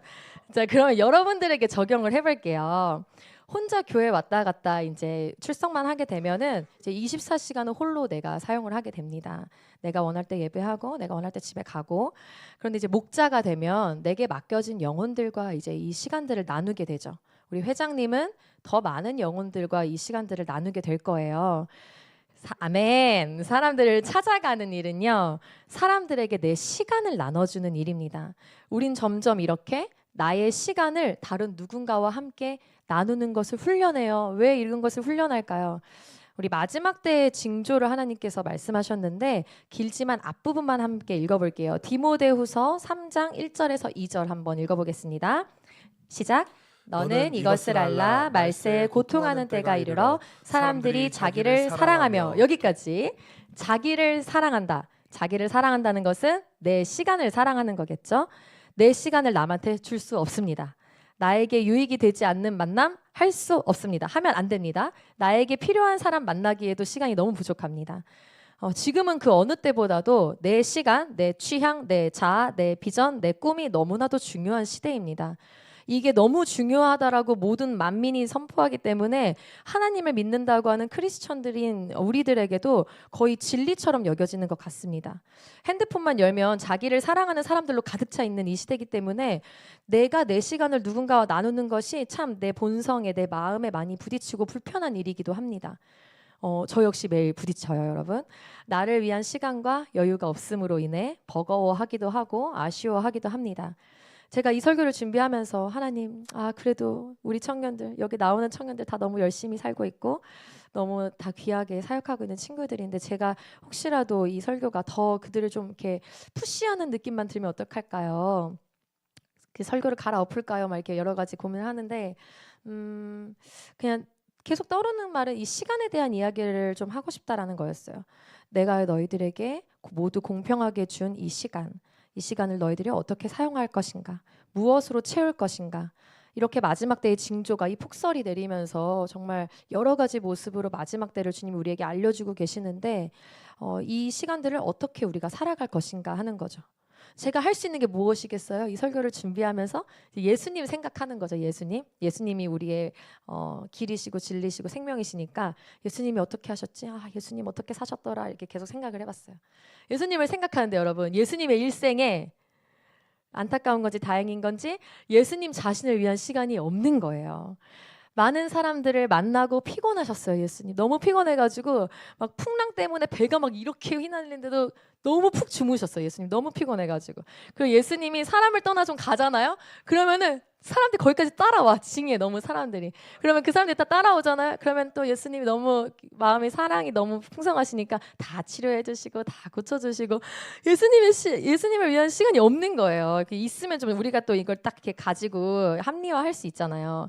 자, 그러면 여러분들에게 적용을 해볼게요. 혼자 교회 왔다 갔다 이제 출석만 하게 되면은 이제 24시간을 홀로 내가 사용을 하게 됩니다. 내가 원할 때 예배하고 내가 원할 때 집에 가고. 그런데 이제 목자가 되면 내게 맡겨진 영혼들과 이제 이 시간들을 나누게 되죠. 우리 회장님은 더 많은 영혼들과 이 시간들을 나누게 될 거예요. 아멘. 사람들을 찾아가는 일은요, 사람들에게 내 시간을 나눠주는 일입니다. 우린 점점 이렇게 나의 시간을 다른 누군가와 함께 나누는 것을 훈련해요. 왜 이런 것을 훈련할까요? 우리 마지막 때의 징조를 하나님께서 말씀하셨는데, 길지만 앞부분만 함께 읽어볼게요. 디모데후서 3장 1절에서 2절 한번 읽어보겠습니다. 시작. 너는 이것을 알라. 말세에 고통하는 때가 이르러 사람들이 자기를 사랑하며. 여기까지. 자기를 사랑한다. 자기를 사랑한다는 것은 내 시간을 사랑하는 거겠죠. 내 시간을 남한테 줄 수 없습니다. 나에게 유익이 되지 않는 만남 할 수 없습니다. 하면 안 됩니다. 나에게 필요한 사람 만나기에도 시간이 너무 부족합니다. 지금은 그 어느 때보다도 내 시간, 내 취향, 내 자아, 내 비전, 내 꿈이 너무나도 중요한 시대입니다. 이게 너무 중요하다라고 모든 만민이 선포하기 때문에 하나님을 믿는다고 하는 크리스천들인 우리들에게도 거의 진리처럼 여겨지는 것 같습니다. 핸드폰만 열면 자기를 사랑하는 사람들로 가득 차 있는 이 시대이기 때문에 내가 내 시간을 누군가와 나누는 것이 참 내 본성에, 내 마음에 많이 부딪히고 불편한 일이기도 합니다. 저 역시 매일 부딪혀요, 여러분. 나를 위한 시간과 여유가 없음으로 인해 버거워하기도 하고 아쉬워하기도 합니다. 제가 이 설교를 준비하면서 하나님, 그래도 우리 청년들, 여기 나오는 청년들 다 너무 열심히 살고 있고 너무 다 귀하게 사역하고 있는 친구들인데 제가 혹시라도 이 설교가 더 그들을 좀 이렇게 푸시하는 느낌만 들면 어떡할까요? 그 설교를 갈아엎을까요? 막 이렇게 여러 가지 고민을 하는데 그냥 계속 떠오르는 말은 이 시간에 대한 이야기를 좀 하고 싶다라는 거였어요. 내가 너희들에게 모두 공평하게 준 이 시간을 너희들이 어떻게 사용할 것인가, 무엇으로 채울 것인가. 이렇게 마지막 때의 징조가 이 폭설이 내리면서 정말 여러 가지 모습으로 마지막 때를 주님이 우리에게 알려주고 계시는데 이 시간들을 어떻게 우리가 살아갈 것인가 하는 거죠. 제가 할 수 있는 게 무엇이겠어요? 이 설교를 준비하면서 예수님 생각하는 거죠. 예수님이 우리의 길이시고 진리시고 생명이시니까 예수님이 어떻게 하셨지? 예수님 어떻게 사셨더라? 이렇게 계속 생각을 해봤어요. 예수님을 생각하는데 여러분, 예수님의 일생에 안타까운 건지 다행인 건지 예수님 자신을 위한 시간이 없는 거예요. 많은 사람들을 만나고 피곤하셨어요. 예수님 너무 피곤해가지고 막 풍랑 때문에 배가 막 이렇게 휘날리는데도 너무 푹 주무셨어요. 예수님 너무 피곤해가지고. 그리고 예수님이 사람을 떠나 좀 가잖아요. 그러면은 사람들이 거기까지 따라와, 징해 너무 사람들이. 그러면 그 사람들이 다 따라오잖아요. 그러면 또 예수님이 너무 마음의 사랑이 너무 풍성하시니까 다 치료해 주시고 다 고쳐 주시고 예수님을 위한 시간이 없는 거예요. 있으면 좀 우리가 또 이걸 딱 이렇게 가지고 합리화할 수 있잖아요.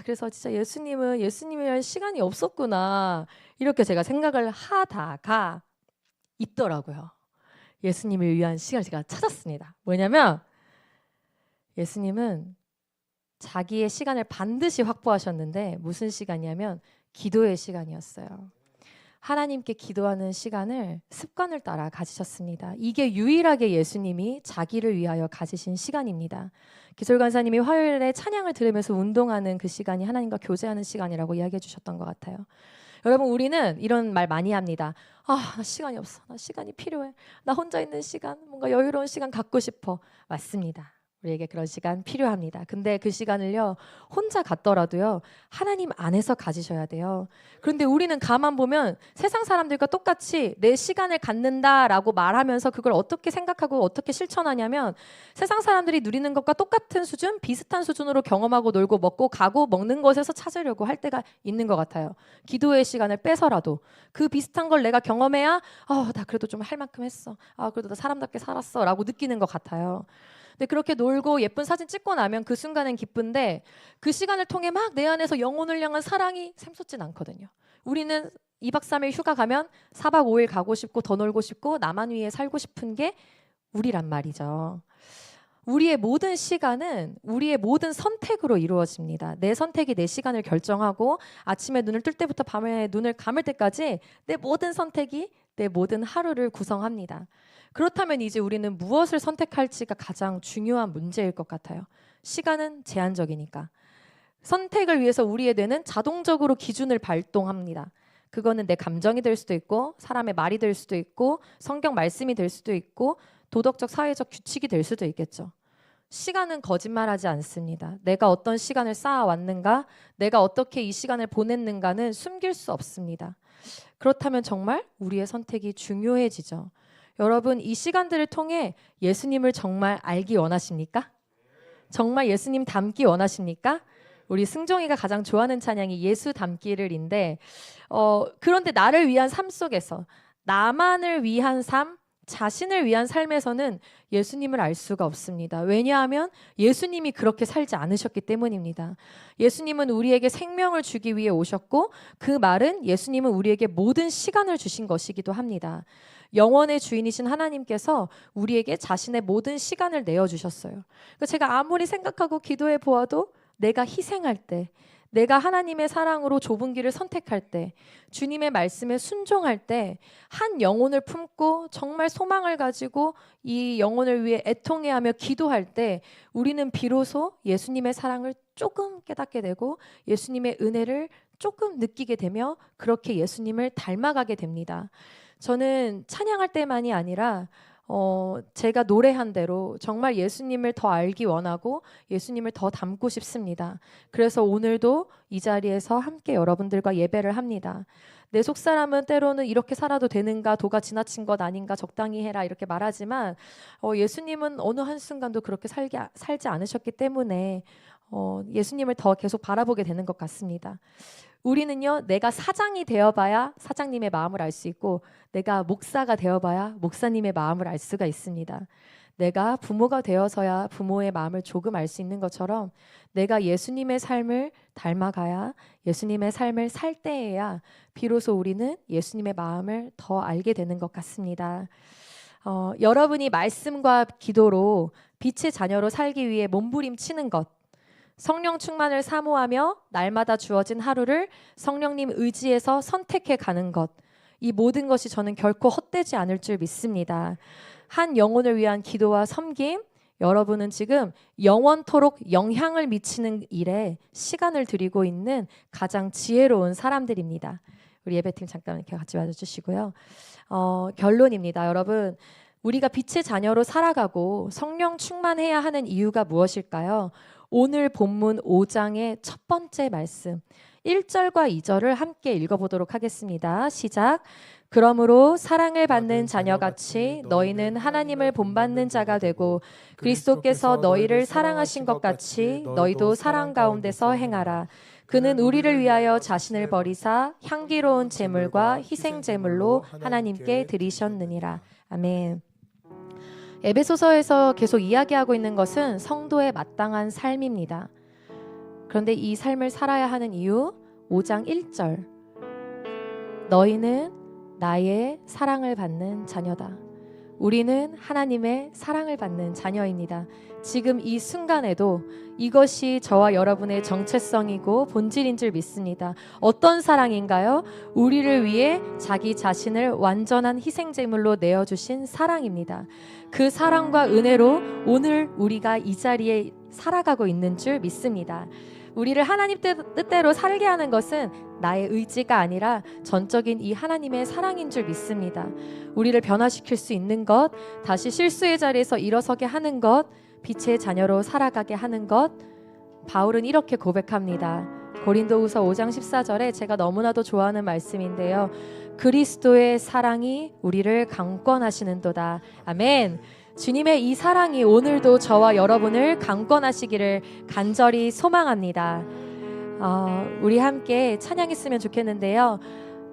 그래서 진짜 예수님을 위한 시간이 없었구나, 이렇게 제가 생각을 하다가 있더라고요. 예수님을 위한 시간을 제가 찾았습니다. 뭐냐면 예수님은 자기의 시간을 반드시 확보하셨는데 무슨 시간이냐면 기도의 시간이었어요. 하나님께 기도하는 시간을 습관을 따라 가지셨습니다. 이게 유일하게 예수님이 자기를 위하여 가지신 시간입니다. 기솔간사님이 화요일에 찬양을 들으면서 운동하는 그 시간이 하나님과 교제하는 시간이라고 이야기해 주셨던 것 같아요. 여러분, 우리는 이런 말 많이 합니다. 나 시간이 없어. 나 시간이 필요해. 나 혼자 있는 시간, 뭔가 여유로운 시간 갖고 싶어. 맞습니다. 우리에게 그런 시간 필요합니다. 근데 그 시간을요, 혼자 갖더라도요, 하나님 안에서 가지셔야 돼요. 그런데 우리는 가만 보면 세상 사람들과 똑같이 내 시간을 갖는다라고 말하면서 그걸 어떻게 생각하고 어떻게 실천하냐면 세상 사람들이 누리는 것과 똑같은 수준, 비슷한 수준으로 경험하고 놀고 먹고 가고 먹는 것에서 찾으려고 할 때가 있는 것 같아요. 기도의 시간을 빼서라도 그 비슷한 걸 내가 경험해야 나 그래도 좀 할 만큼 했어. 그래도 나 사람답게 살았어 라고 느끼는 것 같아요. 근데 그렇게 놀고 예쁜 사진 찍고 나면 그 순간은 기쁜데 그 시간을 통해 막 내 안에서 영혼을 향한 사랑이 샘솟진 않거든요. 우리는 2박 3일 휴가 가면 4박 5일 가고 싶고 더 놀고 싶고 나만 위해 살고 싶은 게 우리란 말이죠. 우리의 모든 시간은 우리의 모든 선택으로 이루어집니다. 내 선택이 내 시간을 결정하고 아침에 눈을 뜰 때부터 밤에 눈을 감을 때까지 내 모든 선택이 내 모든 하루를 구성합니다. 그렇다면 이제 우리는 무엇을 선택할지가 가장 중요한 문제일 것 같아요. 시간은 제한적이니까. 선택을 위해서 우리의 뇌는 자동적으로 기준을 발동합니다. 그거는 내 감정이 될 수도 있고 사람의 말이 될 수도 있고 성경 말씀이 될 수도 있고 도덕적 사회적 규칙이 될 수도 있겠죠. 시간은 거짓말하지 않습니다. 내가 어떤 시간을 쌓아왔는가, 내가 어떻게 이 시간을 보냈는가는 숨길 수 없습니다. 그렇다면 정말 우리의 선택이 중요해지죠. 여러분, 이 시간들을 통해 예수님을 정말 알기 원하십니까? 정말 예수님 닮기 원하십니까? 우리 승종이가 가장 좋아하는 찬양이 예수 닮기를인데 그런데 나를 위한 삶 속에서 나만을 위한 삶, 자신을 위한 삶에서는 예수님을 알 수가 없습니다. 왜냐하면 예수님이 그렇게 살지 않으셨기 때문입니다. 예수님은 우리에게 생명을 주기 위해 오셨고 그 말은 예수님은 우리에게 모든 시간을 주신 것이기도 합니다. 영원의 주인이신 하나님께서 우리에게 자신의 모든 시간을 내어주셨어요. 그러니까 제가 아무리 생각하고 기도해 보아도 내가 희생할 때, 내가 하나님의 사랑으로 좁은 길을 선택할 때, 주님의 말씀에 순종할 때, 한 영혼을 품고 정말 소망을 가지고 이 영혼을 위해 애통해하며 기도할 때 우리는 비로소 예수님의 사랑을 조금 깨닫게 되고 예수님의 은혜를 조금 느끼게 되며 그렇게 예수님을 닮아가게 됩니다. 저는 찬양할 때만이 아니라 제가 노래한 대로 정말 예수님을 더 알기 원하고 예수님을 더 닮고 싶습니다. 그래서 오늘도 이 자리에서 함께 여러분들과 예배를 합니다. 내 속사람은 때로는 이렇게 살아도 되는가, 도가 지나친 것 아닌가, 적당히 해라 이렇게 말하지만 예수님은 어느 한순간도 그렇게 살지 않으셨기 때문에 예수님을 더 계속 바라보게 되는 것 같습니다. 우리는요, 내가 사장이 되어봐야 사장님의 마음을 알 수 있고 내가 목사가 되어봐야 목사님의 마음을 알 수가 있습니다. 내가 부모가 되어서야 부모의 마음을 조금 알 수 있는 것처럼 내가 예수님의 삶을 닮아가야, 예수님의 삶을 살 때에야 비로소 우리는 예수님의 마음을 더 알게 되는 것 같습니다. 여러분이 말씀과 기도로 빛의 자녀로 살기 위해 몸부림치는 것, 성령 충만을 사모하며 날마다 주어진 하루를 성령님 의지에서 선택해 가는 것, 이 모든 것이 저는 결코 헛되지 않을 줄 믿습니다. 한 영혼을 위한 기도와 섬김, 여러분은 지금 영원토록 영향을 미치는 일에 시간을 들이고 있는 가장 지혜로운 사람들입니다. 우리 예배팀 잠깐 이렇게 같이 와주시고요. 결론입니다. 여러분, 우리가 빛의 자녀로 살아가고 성령 충만해야 하는 이유가 무엇일까요? 오늘 본문 5장의 첫 번째 말씀 1절과 2절을 함께 읽어보도록 하겠습니다. 시작. 그러므로 사랑을 받는 자녀같이 너희는 하나님을 본받는 자가 되고 그리스도께서 너희를 사랑하신 것 같이 너희도 사랑 가운데서 행하라. 그는 우리를 위하여 자신을 버리사 향기로운 제물과 희생 제물로 하나님께 드리셨느니라. 아멘. 에베소서에서 계속 이야기하고 있는 것은 성도의 마땅한 삶입니다. 그런데 이 삶을 살아야 하는 이유 5장 1절 너희는 나의 사랑을 받는 자녀다. 우리는 하나님의 사랑을 받는 자녀입니다. 지금 이 순간에도 이것이 저와 여러분의 정체성이고 본질인 줄 믿습니다. 어떤 사랑인가요? 우리를 위해 자기 자신을 완전한 희생제물로 내어주신 사랑입니다. 그 사랑과 은혜로 오늘 우리가 이 자리에 살아가고 있는 줄 믿습니다. 우리를 하나님 뜻대로 살게 하는 것은 나의 의지가 아니라 전적인 이 하나님의 사랑인 줄 믿습니다. 우리를 변화시킬 수 있는 것, 다시 실수의 자리에서 일어서게 하는 것, 빛의 자녀로 살아가게 하는 것, 바울은 이렇게 고백합니다. 고린도후서 5장 14절에 제가 너무나도 좋아하는 말씀인데요. 그리스도의 사랑이 우리를 강권하시는도다. 아멘. 주님의 이 사랑이 오늘도 저와 여러분을 강권하시기를 간절히 소망합니다. 우리 함께 찬양했으면 좋겠는데요.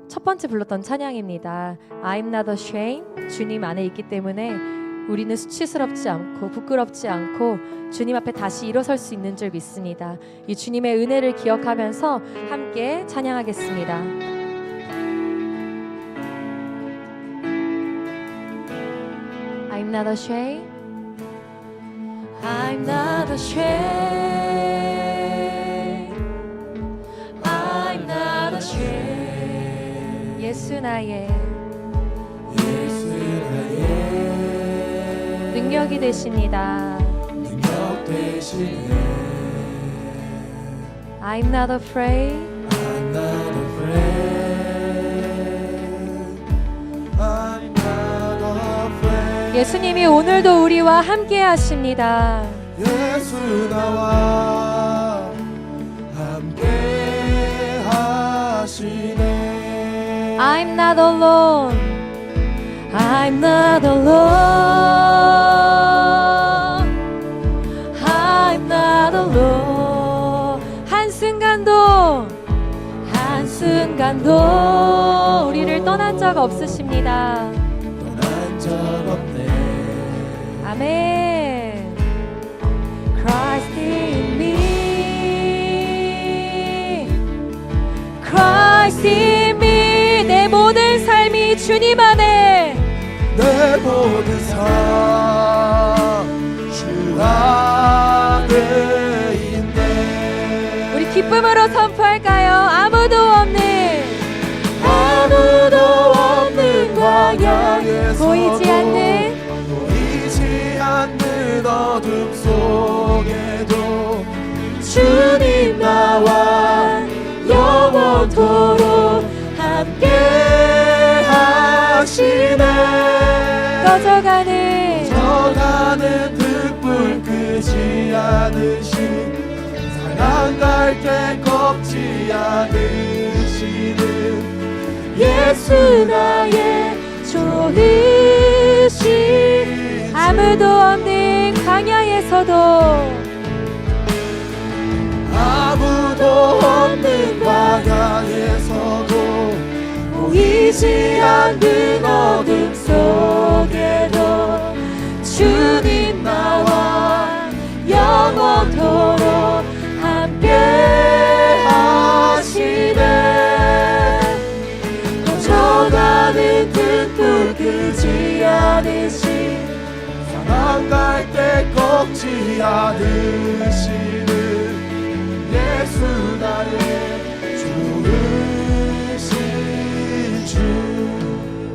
첫 번째 불렀던 찬양입니다. I'm not ashamed. 주님 안에 있기 때문에 우리는 수치스럽지 않고 부끄럽지 않고 주님 앞에 다시 일어설 수 있는 줄 믿습니다. 이 주님의 은혜를 기억하면서 함께 찬양하겠습니다. I'm not ashamed. I'm not ashamed. I'm not ashamed. 예수 나의 능력이 되십니다. 능력 되시네. I'm not afraid. I'm not afraid. I'm not afraid. 예수님이 오늘도 우리와 함께 하십니다. 예수 나와 함께 하시네. I'm not alone. I'm not alone. I'm not alone. 한순간도 우리를 떠난 적 없으십니다. 떠난 적 없네. 아멘. Christ in me. Christ in me. 내 모든 삶이 주님 안에. 내 모든 삶 주 안에 있네. 우리 기쁨으로 선포할까요? 아무도 없는 광야에 보이지 않는 어둠 속에도 주님 나와 영원토록 함께 하시네. 꺼져가는 꺼져가는 등불 끄지 않으신 사랑 갈대 꺾지 않으시는 예수 나의 조이시 아무도 없는 광야에서도 아무도 없는 광야에서도 보이지 않는 어둠 속에도 주님 나와 영원토록 함께 하시네. 꺼져가는 등불 끄지 않으신 사랑 갈대 꺾지 않으시는 예수 나의 좋으신 주.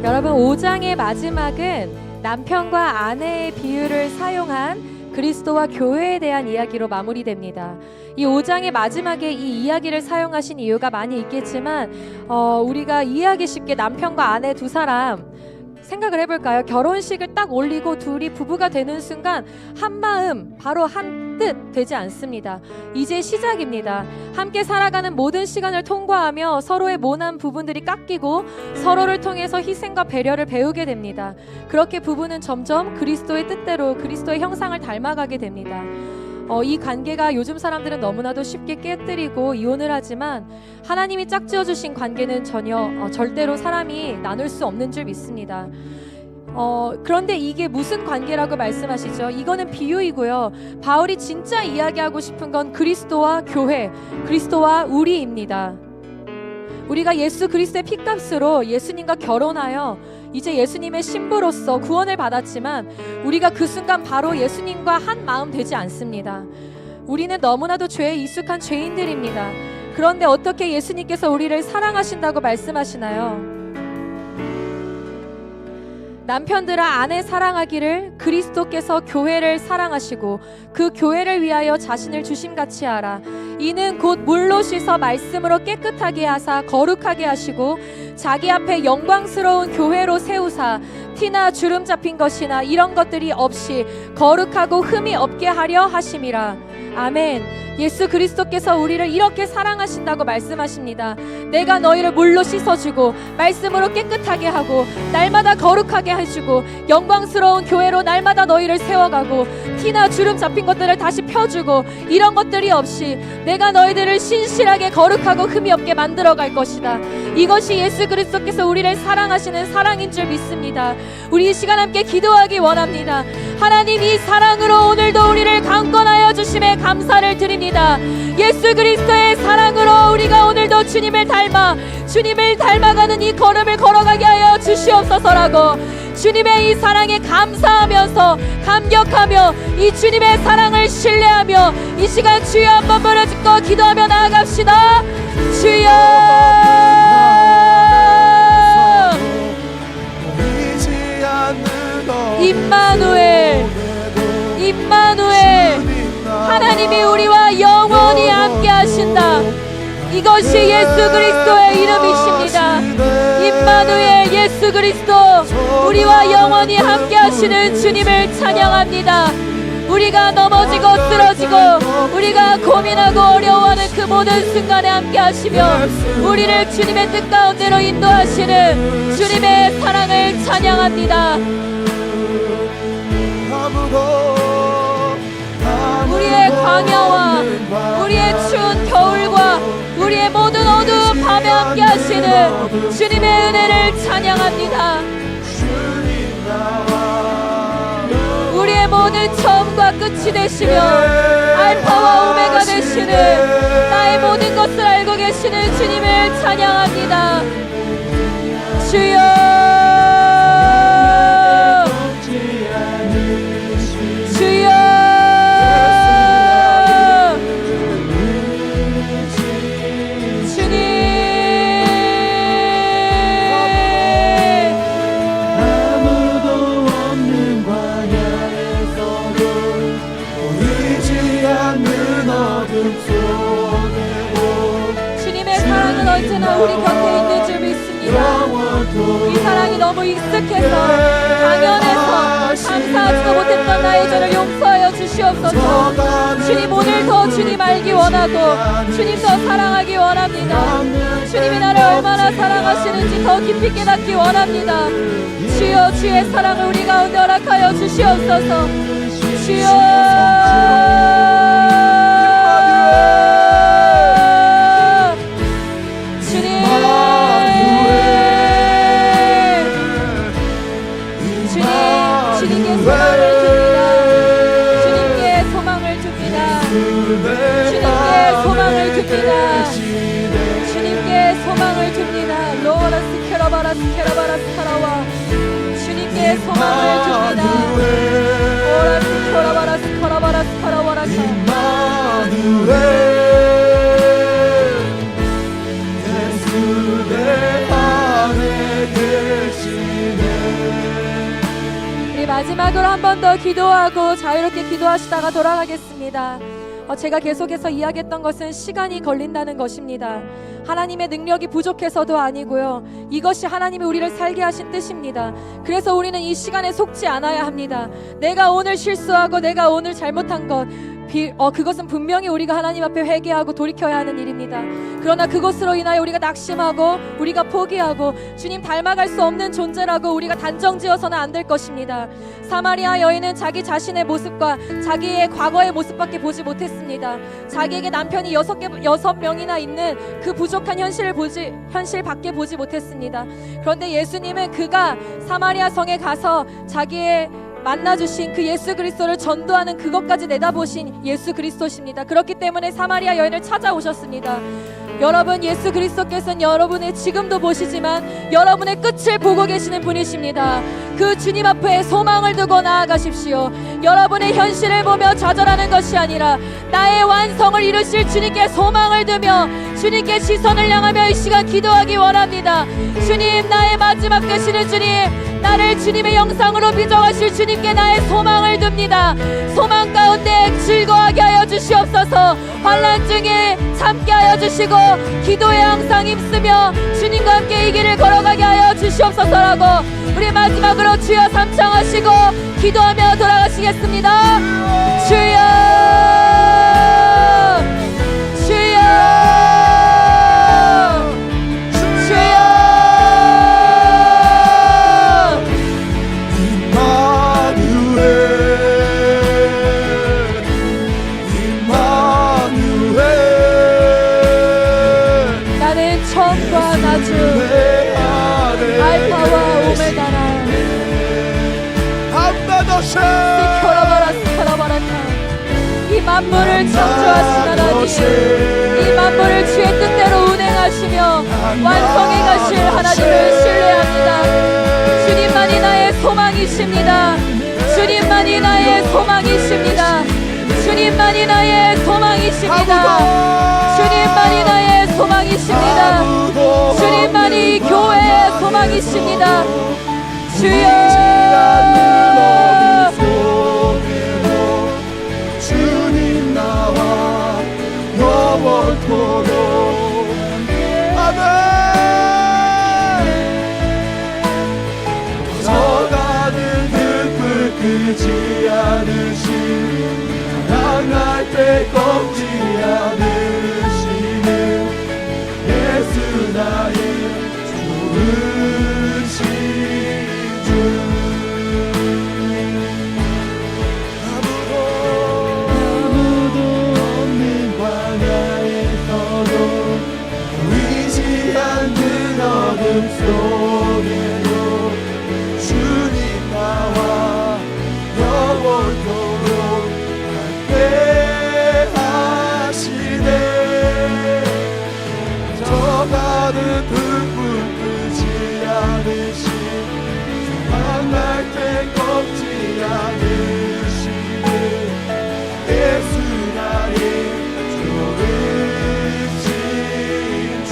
여러분 5장의 마지막은 남편과 아내의 비유를 사용한 그리스도와 교회에 대한 이야기로 마무리됩니다. 이 5장의 마지막에 이 이야기를 사용하신 이유가 많이 있겠지만 우리가 이해하기 쉽게 남편과 아내 두 사람 생각을 해볼까요? 결혼식을 딱 올리고 둘이 부부가 되는 순간 한 마음 바로 한 뜻 되지 않습니다. 이제 시작입니다. 함께 살아가는 모든 시간을 통과하며 서로의 모난 부분들이 깎이고 서로를 통해서 희생과 배려를 배우게 됩니다. 그렇게 부부는 점점 그리스도의 뜻대로 그리스도의 형상을 닮아가게 됩니다. 이 관계가 요즘 사람들은 너무나도 쉽게 깨뜨리고 이혼을 하지만 하나님이 짝지어 주신 관계는 전혀 절대로 사람이 나눌 수 없는 줄 믿습니다. 그런데 이게 무슨 관계라고 말씀하시죠? 이거는 비유이고요. 바울이 진짜 이야기하고 싶은 건 그리스도와 교회, 그리스도와 우리입니다. 우리가 예수 그리스도의 피값으로 예수님과 결혼하여 이제 예수님의 신부로서 구원을 받았지만 우리가 그 순간 바로 예수님과 한 마음 되지 않습니다. 우리는 너무나도 죄에 익숙한 죄인들입니다. 그런데 어떻게 예수님께서 우리를 사랑하신다고 말씀하시나요? 남편들아 아내 사랑하기를 그리스도께서 교회를 사랑하시고 그 교회를 위하여 자신을 주심같이 하라. 이는 곧 물로 씻어 말씀으로 깨끗하게 하사 거룩하게 하시고 자기 앞에 영광스러운 교회로 세우사 티나 주름 잡힌 것이나 이런 것들이 없이 거룩하고 흠이 없게 하려 하심이라. 아멘. 예수 그리스도께서 우리를 이렇게 사랑하신다고 말씀하십니다. 내가 너희를 물로 씻어주고 말씀으로 깨끗하게 하고 날마다 거룩하게 해주고 영광스러운 교회로 날마다 너희를 세워가고 티나 주름 잡힌 것들을 다시 펴주고 이런 것들이 없이 내가 너희들을 신실하게 거룩하고 흠이 없게 만들어갈 것이다. 이것이 예수 그리스도께서 우리를 사랑하시는 사랑인 줄 믿습니다. 우리 이 시간 함께 기도하기 원합니다. 하나님 이 사랑으로 오늘도 우리를 강권하여 주심에 감사를 드립니다. 예수 그리스도의 사랑으로 우리가 오늘도 주님을 닮아가는 이 걸음을 걸어가게 하여 주시옵소서라고 주님의 이 사랑에 감사하면서 감격하며 이 주님의 사랑을 신뢰하며 이 시간 주여 한번 부르짖고 기도하며 나아갑시다. 주여 임마누엘 하나님이 우리와 영원히 함께 하신다. 이것이 예수 그리스도의 이름이십니다. 임마누엘 예수 그리스도 우리와 영원히 함께 하시는 주님을 찬양합니다. 우리가 넘어지고 쓰러지고 우리가 고민하고 어려워하는 그 모든 순간에 함께 하시며 우리를 주님의 뜻 가운데로 인도하시는 주님의 사랑을 찬양합니다. 우리의 광야와 우리의 추운 겨울과 우리의 모든 어두운 밤에 함께 하시는 주님의 은혜를 찬양합니다. 우리의 모든 처음과 끝이 되시며 알파와 오메가 되시는 나의 모든 것을 알고 계시는 주님을 찬양합니다. 주여 언제나 우리 곁에 있는 줄 믿습니다. 이 사랑이 너무 익숙해서 당연해서 감사하지도 못했던 나의 죄를 용서하여 주시옵소서. 주님, 오늘도 주님 알기 원하고 주님 더 사랑하기 원합니다. 주님이 나를 얼마나 사랑하시는지 더 깊이 깨닫기 원합니다. 주여, 주의 사랑을 우리 가운데 허락하여 주시옵소서. 주여, 주님께 소망을 줍니다. 로라스 캐라바라스 캐라바라스 카라와 주님께 소망을 줍니다. 오라스 캐라바라스 카라바라스 카라와라카 예수 내 안에 계시네. 우리 마지막으로 한 번 더 기도하고 자유롭게 기도하시다가 돌아가겠습니다. 제가 계속해서 이야기했던 것은 시간이 걸린다는 것입니다. 하나님의 능력이 부족해서도 아니고요. 이것이 하나님이 우리를 살게 하신 뜻입니다. 그래서 우리는 이 시간에 속지 않아야 합니다. 내가 오늘 실수하고 내가 오늘 잘못한 것 그것은 분명히 우리가 하나님 앞에 회개하고 돌이켜야 하는 일입니다. 그러나 그것으로 인하여 우리가 낙심하고 우리가 포기하고 주님 닮아갈 수 없는 존재라고 우리가 단정지어서는 안 될 것입니다. 사마리아 여인은 자기 자신의 모습과 자기의 과거의 모습밖에 보지 못했습니다. 자기에게 남편이 6명이나 있는 그 부족한 현실밖에 보지 못했습니다. 그런데 예수님은 그가 사마리아 성에 가서 자기의 만나주신 그 예수 그리스도를 전도하는 그것까지 내다보신 예수 그리스도십니다. 그렇기 때문에 사마리아 여인을 찾아오셨습니다. 여러분, 예수 그리스도께서는 여러분의 지금도 보시지만 여러분의 끝을 보고 계시는 분이십니다. 그 주님 앞에 소망을 두고 나아가십시오. 여러분의 현실을 보며 좌절하는 것이 아니라 나의 완성을 이루실 주님께 소망을 두며 주님께 시선을 향하며 이 시간 기도하기 원합니다. 주님, 나의 마지막 되시는 주님, 나를 주님의 영상으로 빚어가실 주님께 나의 소망을 둡니다. 소망 가운데 즐거워하게 하여 주시옵소서. 환난 중에 참게 하여 주시고 기도에 항상 힘쓰며 주님과 함께 이 길을 걸어가게 하여 주시옵소서라고 우리 마지막으로 주여 삼창하시고 기도하며 돌아가시겠습니다. 주여, 주여, 이 만물을 창조하신 하나님, 이 만물을 주의 뜻대로 운행하시며 완성해 가실 하나님을 신뢰합니다. 주님만이 나의 소망이십니다. 주님만이 나의 소망이십니다. 주님만이 나의 소망이십니다. 주님만이 나의 소망이십니다. 주님만이 교회의 소망이십니다. 주여, 주님 나와 영원토록 아멘. 저가는 그 불 끄지 않으신 사랑할 때 꺾지 않으시는 예수 나의 좋으신 주. 어둠 속에도 주님 나와 영원토록 함께 하시네. 저가는 불불 끄지 않으신 사랑할 때 꺾지 않으시는 예수 나의 좋으신 주.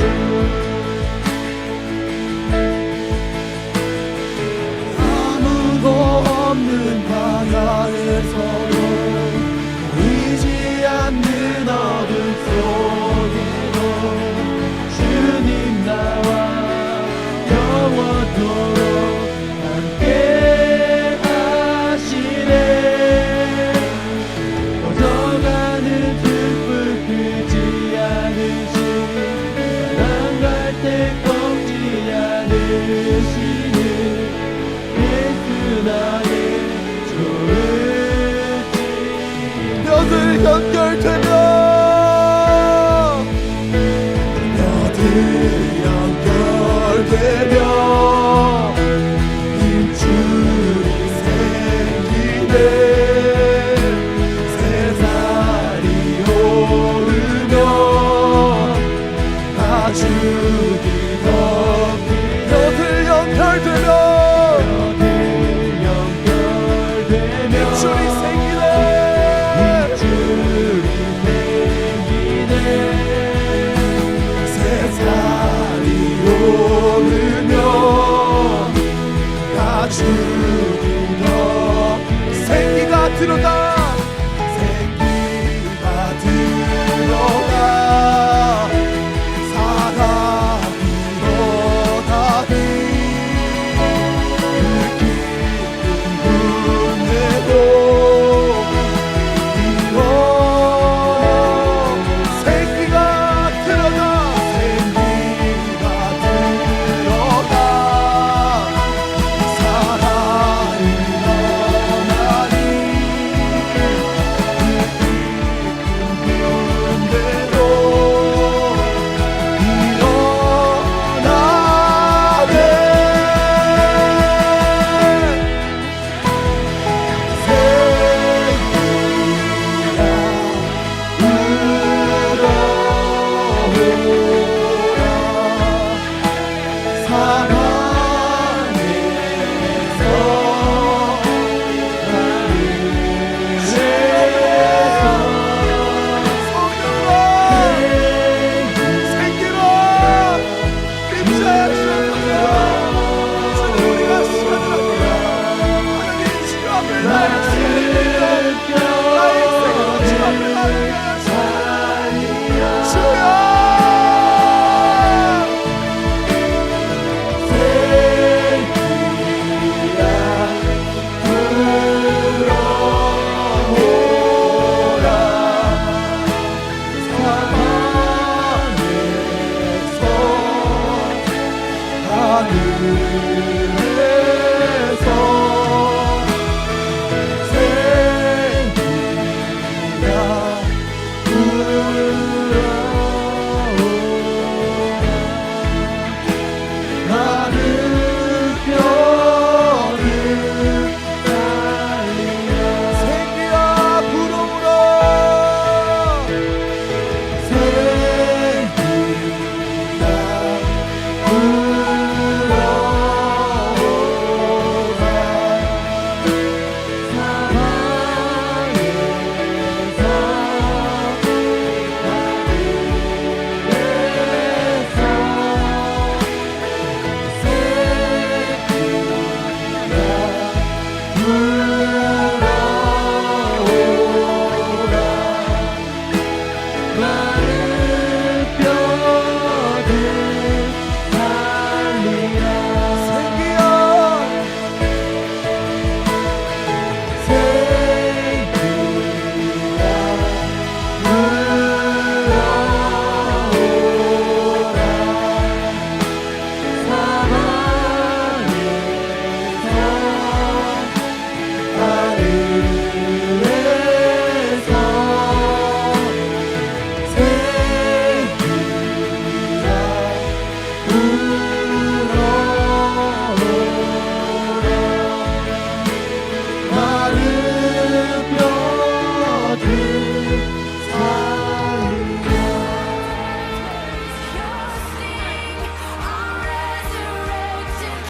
없는 광야에서도 보이지 않는 어둠 속에도 주님 나와 되시는 예수 나의 좋은 뼈들 연결되며 뼈들 연결되며 힘줄이 생기네 새살이 오르며 가죽이 덮인 뼈들 연결되며 힘줄이 생기네 새살이 오르며 가죽이 더 생기가 들어가 생기가 들어가 사랑이 너다니 그 깊은 군대도 생기가 들어가 생기가 들어가 사랑이 너나니 그 깊은 군대도 하늘